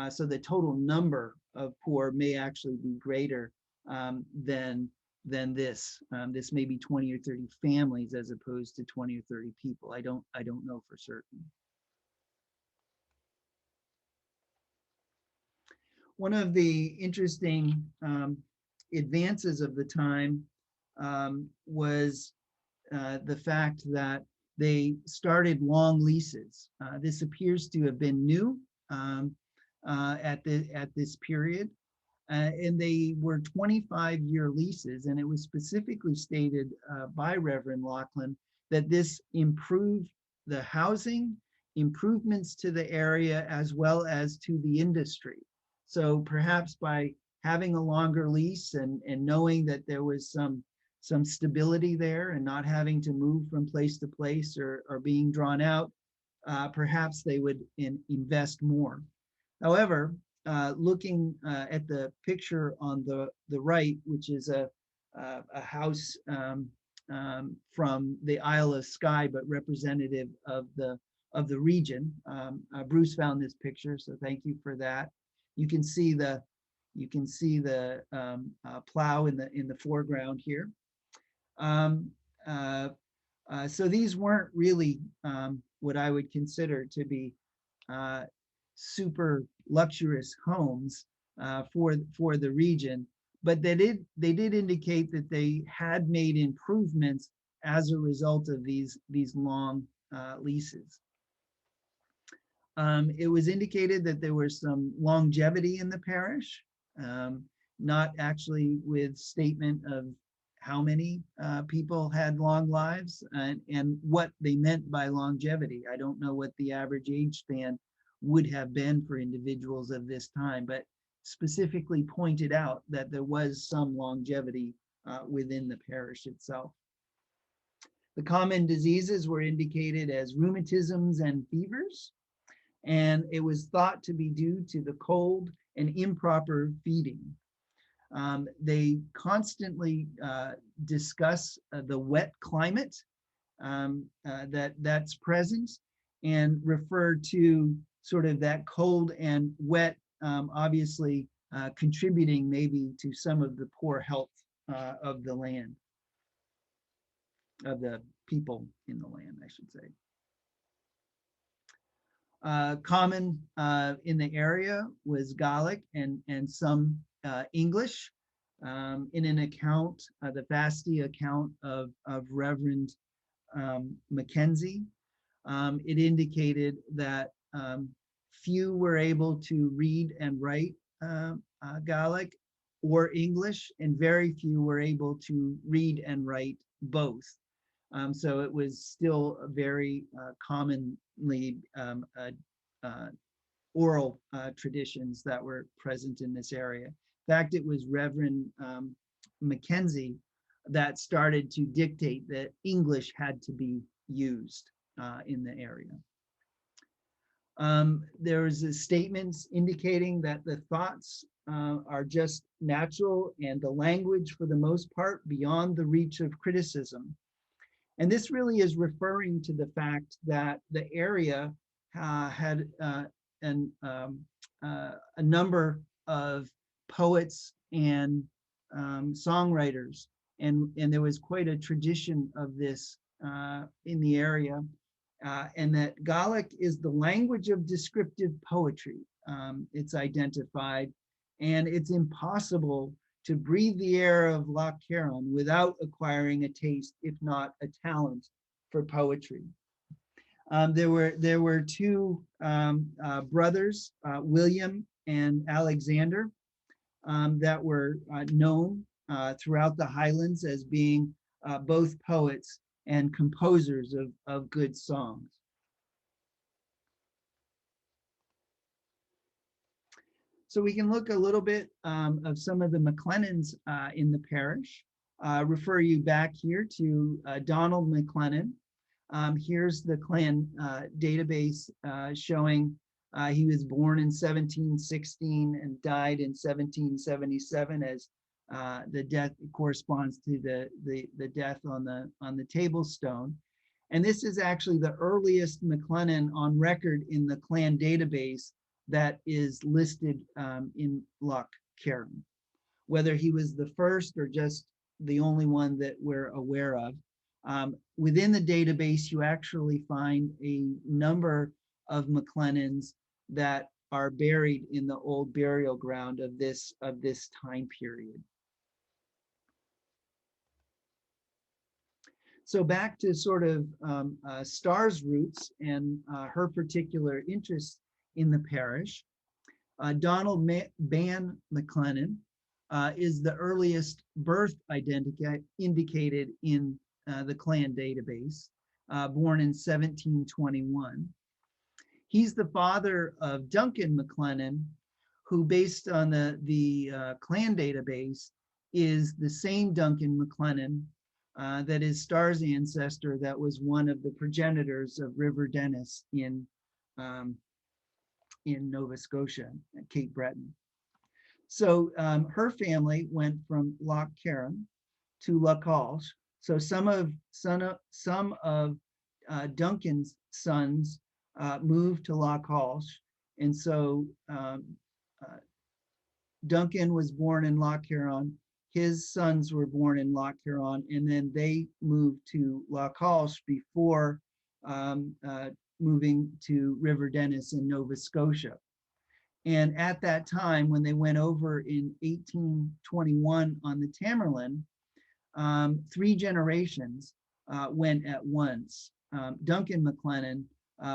Speaker 2: So the total number of poor may actually be greater than this. This may be 20 or 30 families as opposed to 20 or 30 people. I don't know for certain. One of the interesting advances of the time was the fact that they started long leases. This appears to have been new at this period. And they were 25-year leases, and it was specifically stated by Reverend Lachlan that this improved the housing, improvements to the area, as well as to the industry. So perhaps by having a longer lease and knowing that there was some stability there and not having to move from place to place or being drawn out, perhaps they would invest more. However, looking at the picture on the right, which is a house from the Isle of Skye, but representative of the region. Bruce found this picture, so thank you for that. You can see the plow in the foreground here. So these weren't really what I would consider to be super luxurious homes for the region, but they did indicate that they had made improvements as a result of these long leases. It was indicated that there was some longevity in the parish, not actually with statement of how many people had long lives and what they meant by longevity. I don't know what the average age span would have been for individuals of this time, but specifically pointed out that there was some longevity within the parish itself. The common diseases were indicated as rheumatisms and fevers, and it was thought to be due to the cold and improper feeding. They constantly discuss the wet climate that's present and refer to sort of that cold and wet, obviously contributing maybe to some of the poor health of the land, of the people in the land, I should say. Common in the area was Gaelic and some English. in an account, the Fasti account of Reverend Mackenzie, it indicated that few were able to read and write Gaelic or English, and very few were able to read and write both. So it was still a very commonly oral traditions that were present in this area. In fact, it was Reverend Mackenzie that started to dictate that English had to be used in the area. There was statements indicating that the thoughts are just natural and the language, for the most part, beyond the reach of criticism. And this really is referring to the fact that the area had a number of poets and songwriters, and there was quite a tradition of this in the area, and that Gaelic is the language of descriptive poetry. It's identified, and it's impossible to breathe the air of Loch Carron without acquiring a taste, if not a talent, for poetry. There were two brothers, William and Alexander, that were known throughout the Highlands as being both poets and composers of good songs. So we can look a little bit of some of the MacLennans in the parish. Refer you back here to Donald MacLennan. Here's the clan database showing he was born in 1716 and died in 1777, as the death corresponds to the death on the table stone. And this is actually the earliest MacLennan on record in the clan database that is listed in Loch Carron. Whether he was the first or just the only one that we're aware of. Within the database, you actually find a number of MacLennans that are buried in the old burial ground of this time period. So back to sort of Starr's roots and her particular interest in the parish. Donald Ban MacLennan is the earliest birth indicated in the clan database, born in 1721. He's the father of Duncan MacLennan, who, based on the clan database, is the same Duncan MacLennan that is Starr's ancestor, that was one of the progenitors of River Dennis in Nova Scotia, at Cape Breton. So her family went from Loch Carron to Loch Alsh. So some of Duncan's sons moved to Loch Alsh, and so Duncan was born in Loch Carron. His sons were born in Loch Carron, and then they moved to Loch Alsh before moving to River Dennis in Nova Scotia. And at that time, when they went over in 1821 on the Tamerlane, 3 generations went at once. Duncan MacLennan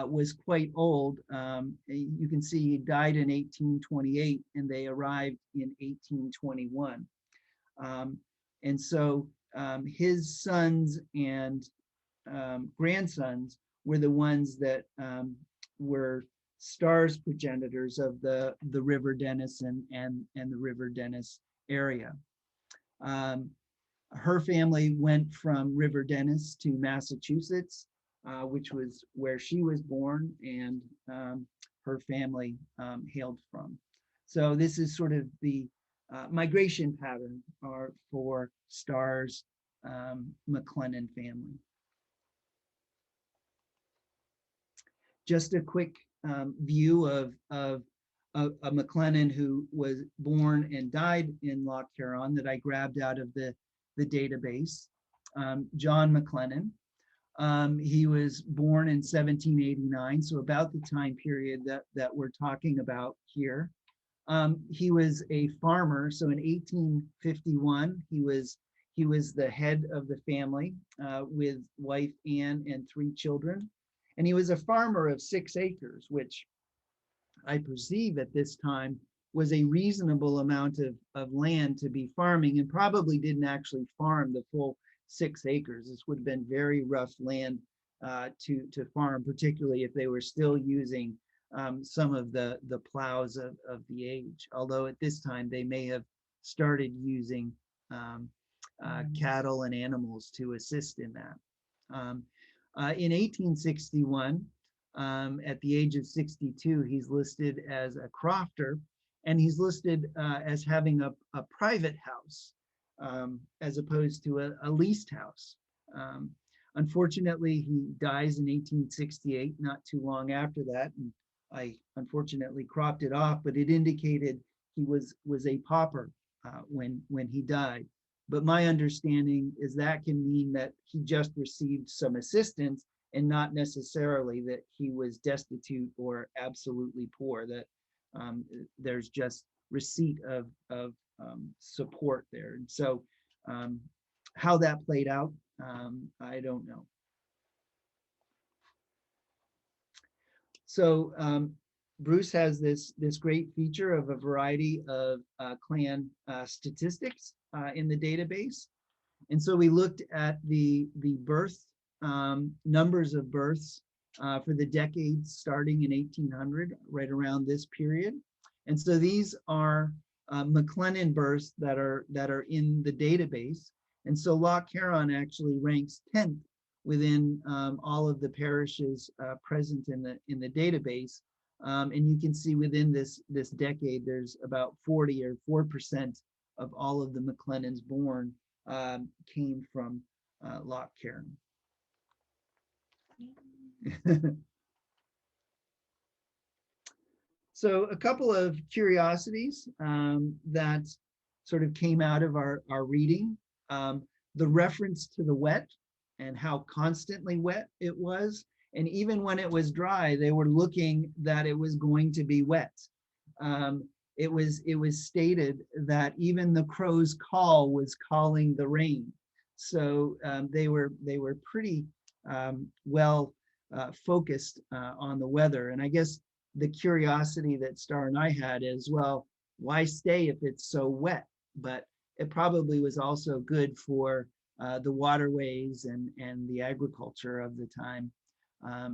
Speaker 2: was quite old. You can see he died in 1828 and they arrived in 1821. And so his sons and grandsons were the ones that were Starr's progenitors of the River Dennis and the River Dennis area. Her family went from River Dennis to Massachusetts, which was where she was born and her family hailed from. So this is sort of the migration pattern for Starr's MacLennan family. Just a quick view of a MacLennan who was born and died in Loch Carron that I grabbed out of the database. John MacLennan. He was born in 1789, so about the time period that we're talking about here. He was a farmer. So in 1851, he was the head of the family with wife Anne and 3 children. And he was a farmer of 6 acres, which I perceive at this time was a reasonable amount of land to be farming, and probably didn't actually farm the full 6 acres. This would have been very rough land to farm, particularly if they were still using some of the plows of the age. Although at this time they may have started using cattle and animals to assist in that. In 1861, at the age of 62, he's listed as a crofter, and he's listed as having a private house as opposed to a leased house. Unfortunately, he dies in 1868, not too long after that, and I unfortunately cropped it off, but it indicated he was a pauper when he died. But my understanding is that can mean that he just received some assistance and not necessarily that he was destitute or absolutely poor, that there's just receipt of support there. And so how that played out, I don't know. So Bruce has this great feature of a variety of clan statistics in the database. And so we looked at the birth numbers of births for the decades starting in 1800, right around this period. And so these are McLennan births that are in the database. And so Loch Huron actually ranks 10th within all of the parishes present in the database. And you can see within this decade, there's about 40 or 4% of all of the McLennans born came from Loch Huron. So a couple of curiosities that sort of came out of our reading. The reference to the wet and how constantly wet it was. And even when it was dry, they were looking that it was going to be wet. It was stated that even the crow's call was calling the rain. So they were pretty well focused on the weather. And I guess the curiosity that Star and I had is, well, why stay if it's so wet? But it probably was also good for the waterways and the agriculture of the time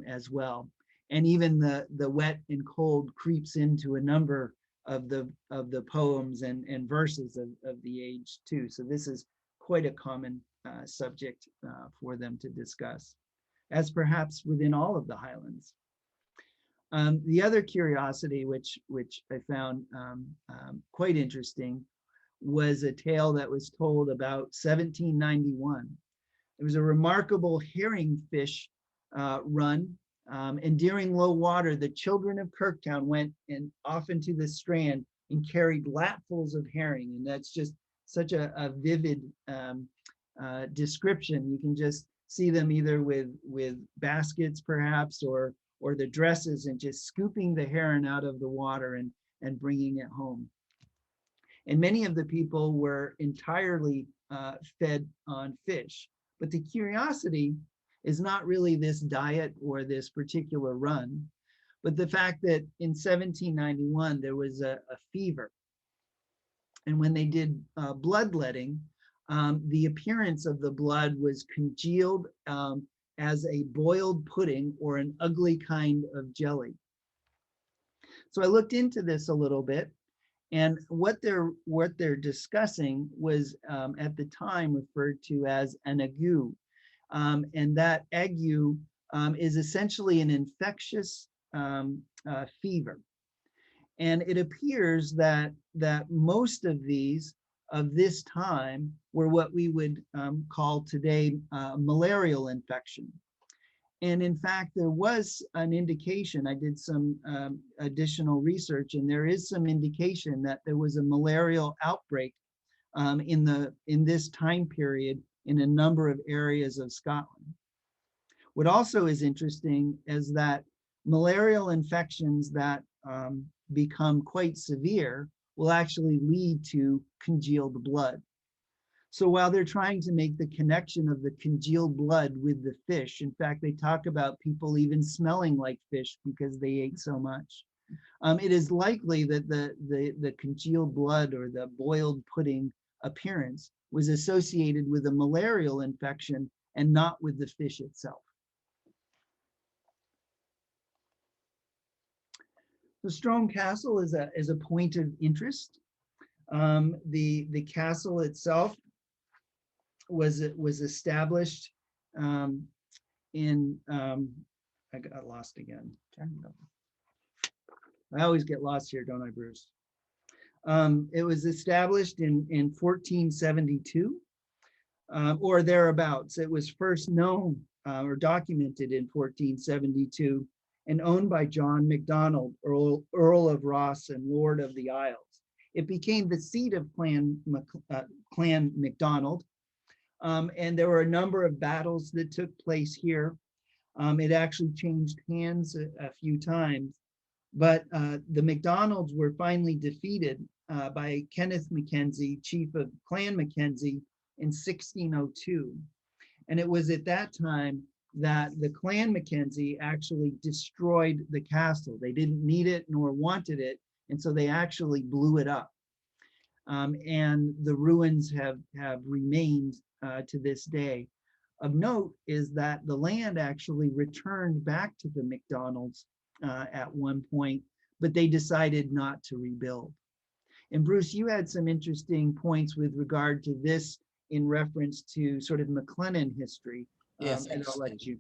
Speaker 2: as well. And even the wet and cold creeps into a number of the poems and verses of the age too. So this is quite a common subject for them to discuss, as perhaps within all of the Highlands. The other curiosity, which I found quite interesting, was a tale that was told about 1791. It was a remarkable herring fish run, and during low water, the children of Kirktown went off into the strand and carried lapfuls of herring, and that's just such a vivid description. You can just see them either with baskets perhaps, or the dresses, and just scooping the herring out of the water and bringing it home. And many of the people were entirely fed on fish. But the curiosity is not really this diet or this particular run, but the fact that in 1791, there was a fever. And when they did bloodletting, the appearance of the blood was congealed as a boiled pudding or an ugly kind of jelly. So I looked into this a little bit, and what they're discussing was at the time referred to as an ague, and that ague is essentially an infectious fever. And it appears that most of these of this time were what we would call today malarial infection. And in fact, there was an indication, I did some additional research, and there is some indication that there was a malarial outbreak in this time period in a number of areas of Scotland. What also is interesting is that malarial infections that become quite severe, will actually lead to congealed blood. So while they're trying to make the connection of the congealed blood with the fish, in fact, they talk about people even smelling like fish because they ate so much. It is likely that the congealed blood or the boiled pudding appearance was associated with a malarial infection and not with the fish itself. The Strome Castle is a point of interest. The castle itself was established in I got lost again. I always get lost here, don't I, Bruce? It was established in 1472 or thereabouts. It was first known or documented in 1472 and owned by John MacDonald, Earl of Ross and Lord of the Isles. It became the seat of Clan MacDonald, and there were a number of battles that took place here. It actually changed hands a few times, but the MacDonalds were finally defeated by Kenneth Mackenzie, chief of Clan Mackenzie, in 1602. And it was at that time that the Clan Mackenzie actually destroyed the castle. They didn't need it nor wanted it, and so they actually blew it up. And the ruins have remained to this day. Of note is that the land actually returned back to the MacDonalds at one point, but they decided not to rebuild. And Bruce, you had some interesting points with regard to this in reference to sort of McLennan history.
Speaker 1: Yes,
Speaker 2: and I'll let you.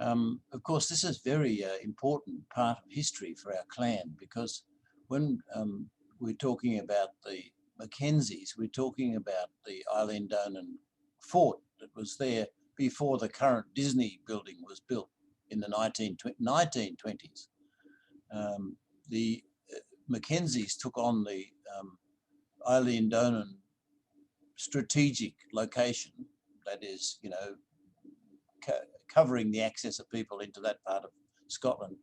Speaker 1: of course, this is very important part of history for our clan, because when we're talking about the Mackenzies, we're talking about the Eilean Donan fort that was there before the current Disney building was built in the 1920s. The Mackenzies took on the Eilean Donan strategic location, that is, you know, covering the access of people into that part of Scotland.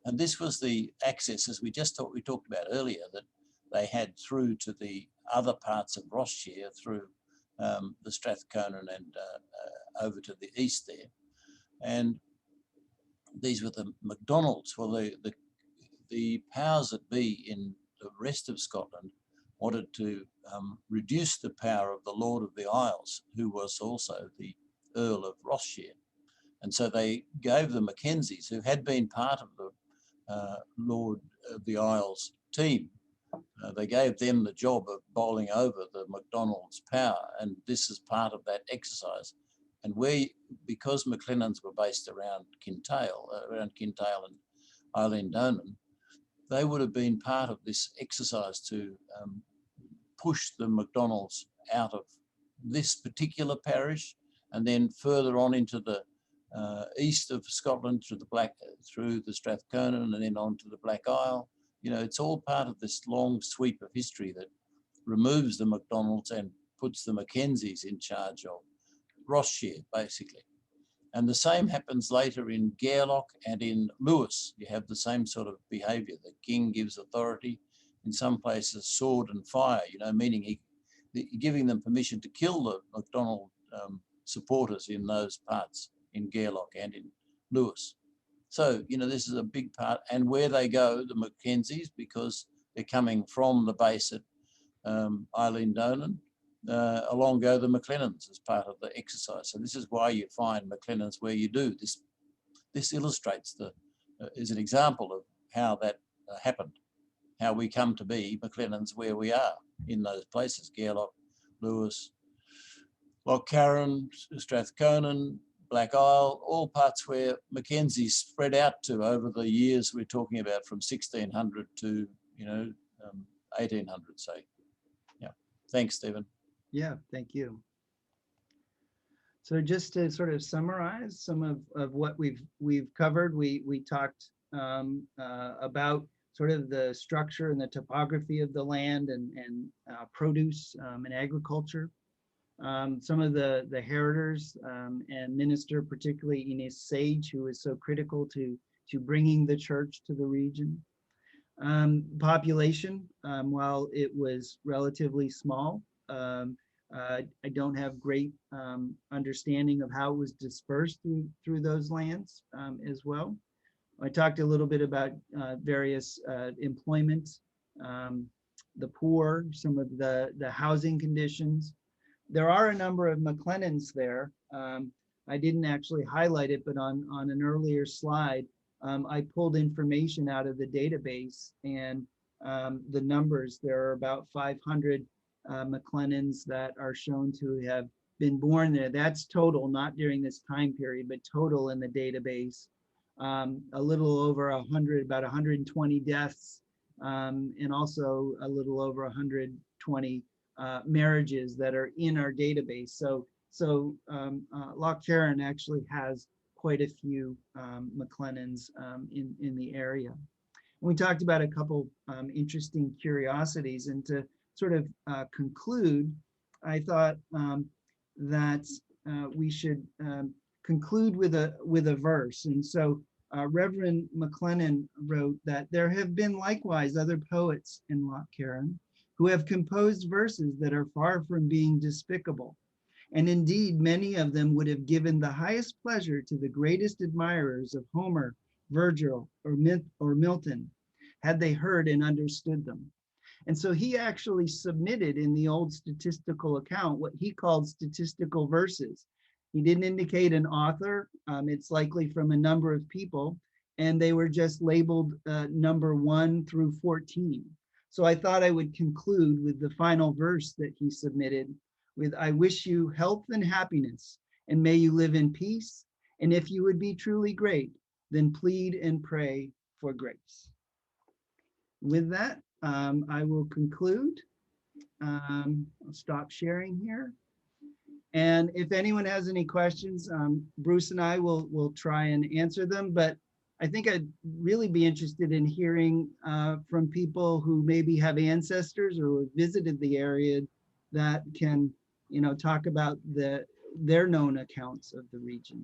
Speaker 1: And this was the access, as we talked about earlier, that they had through to the other parts of Ross-shire, through the Strathconan and over to the east there. And these were the MacDonalds. Well, the powers that be in the rest of Scotland wanted to reduce the power of the Lord of the Isles, who was also the Earl of Ross-shire. And so they gave the Mackenzies, who had been part of the Lord of the Isles team, they gave them the job of bowling over the MacDonald's power. And this is part of that exercise. And because McLennans were based around Kintail and Eilean Donan, they would have been part of this exercise to push the MacDonalds out of this particular parish, and then further on into the east of Scotland through the Strathconan, and then on to the Black Isle. You know, it's all part of this long sweep of history that removes the MacDonalds and puts the Mackenzies in charge of Ross-shire, basically. And the same happens later in Gairloch and in Lewis. You have the same sort of behaviour. The king gives authority, in some places sword and fire, you know, meaning giving them permission to kill the MacDonald supporters in those parts, in Gairloch and in Lewis. So, you know, this is a big part. And where they go, the Mackenzies, because they're coming from the base at Eilean Donan, along go the McLennans as part of the exercise. So this is why you find McLennans where you do. This illustrates is an example of how that happened, how we come to be McLennans where we are in those places: Gairloch, Lewis, Loch Carron, Strathconan, Black Isle, all parts where Mackenzie spread out to over the years we're talking about, from 1600 to, you know, 1800, say. Yeah. Thanks, Stephen.
Speaker 2: Yeah, thank you. So just to sort of summarize some of what we've covered, we talked about sort of the structure and the topography of the land and produce and agriculture. Some of the heritors and minister, particularly Innes Sage, who is so critical to bringing the church to the region. Population, while it was relatively small, I don't have great understanding of how it was dispersed through those lands as well. I talked a little bit about various employment, the poor, some of the housing conditions. There are a number of McLennans there. I didn't actually highlight it, but on an earlier slide, I pulled information out of the database, and the numbers, there are about 500 McLennans that are shown to have been born there. That's total, not during this time period, but total in the database. A little over 100, about 120 deaths, and also a little over 120 marriages that are in our database. So Loch Carron actually has quite a few McLennans in the area. We talked about a couple interesting curiosities, and to sort of conclude, I thought that we should conclude with a verse. And so Reverend McLennan wrote that there have been likewise other poets in Loch Carron who have composed verses that are far from being despicable. And indeed, many of them would have given the highest pleasure to the greatest admirers of Homer, Virgil, or Milton, had they heard and understood them. And so he actually submitted in the old statistical account what he called statistical verses. He didn't indicate an author. It's likely from a number of people, and they were just labeled number 1 through 14. So I thought I would conclude with the final verse that he submitted with, I wish you health and happiness, and may you live in peace. And if you would be truly great, then plead and pray for grace. With that, I will conclude. I'll stop sharing here. And if anyone has any questions, Bruce and I will try and answer them. But I think I'd really be interested in hearing from people who maybe have ancestors or who have visited the area that can, talk about their known accounts of the region.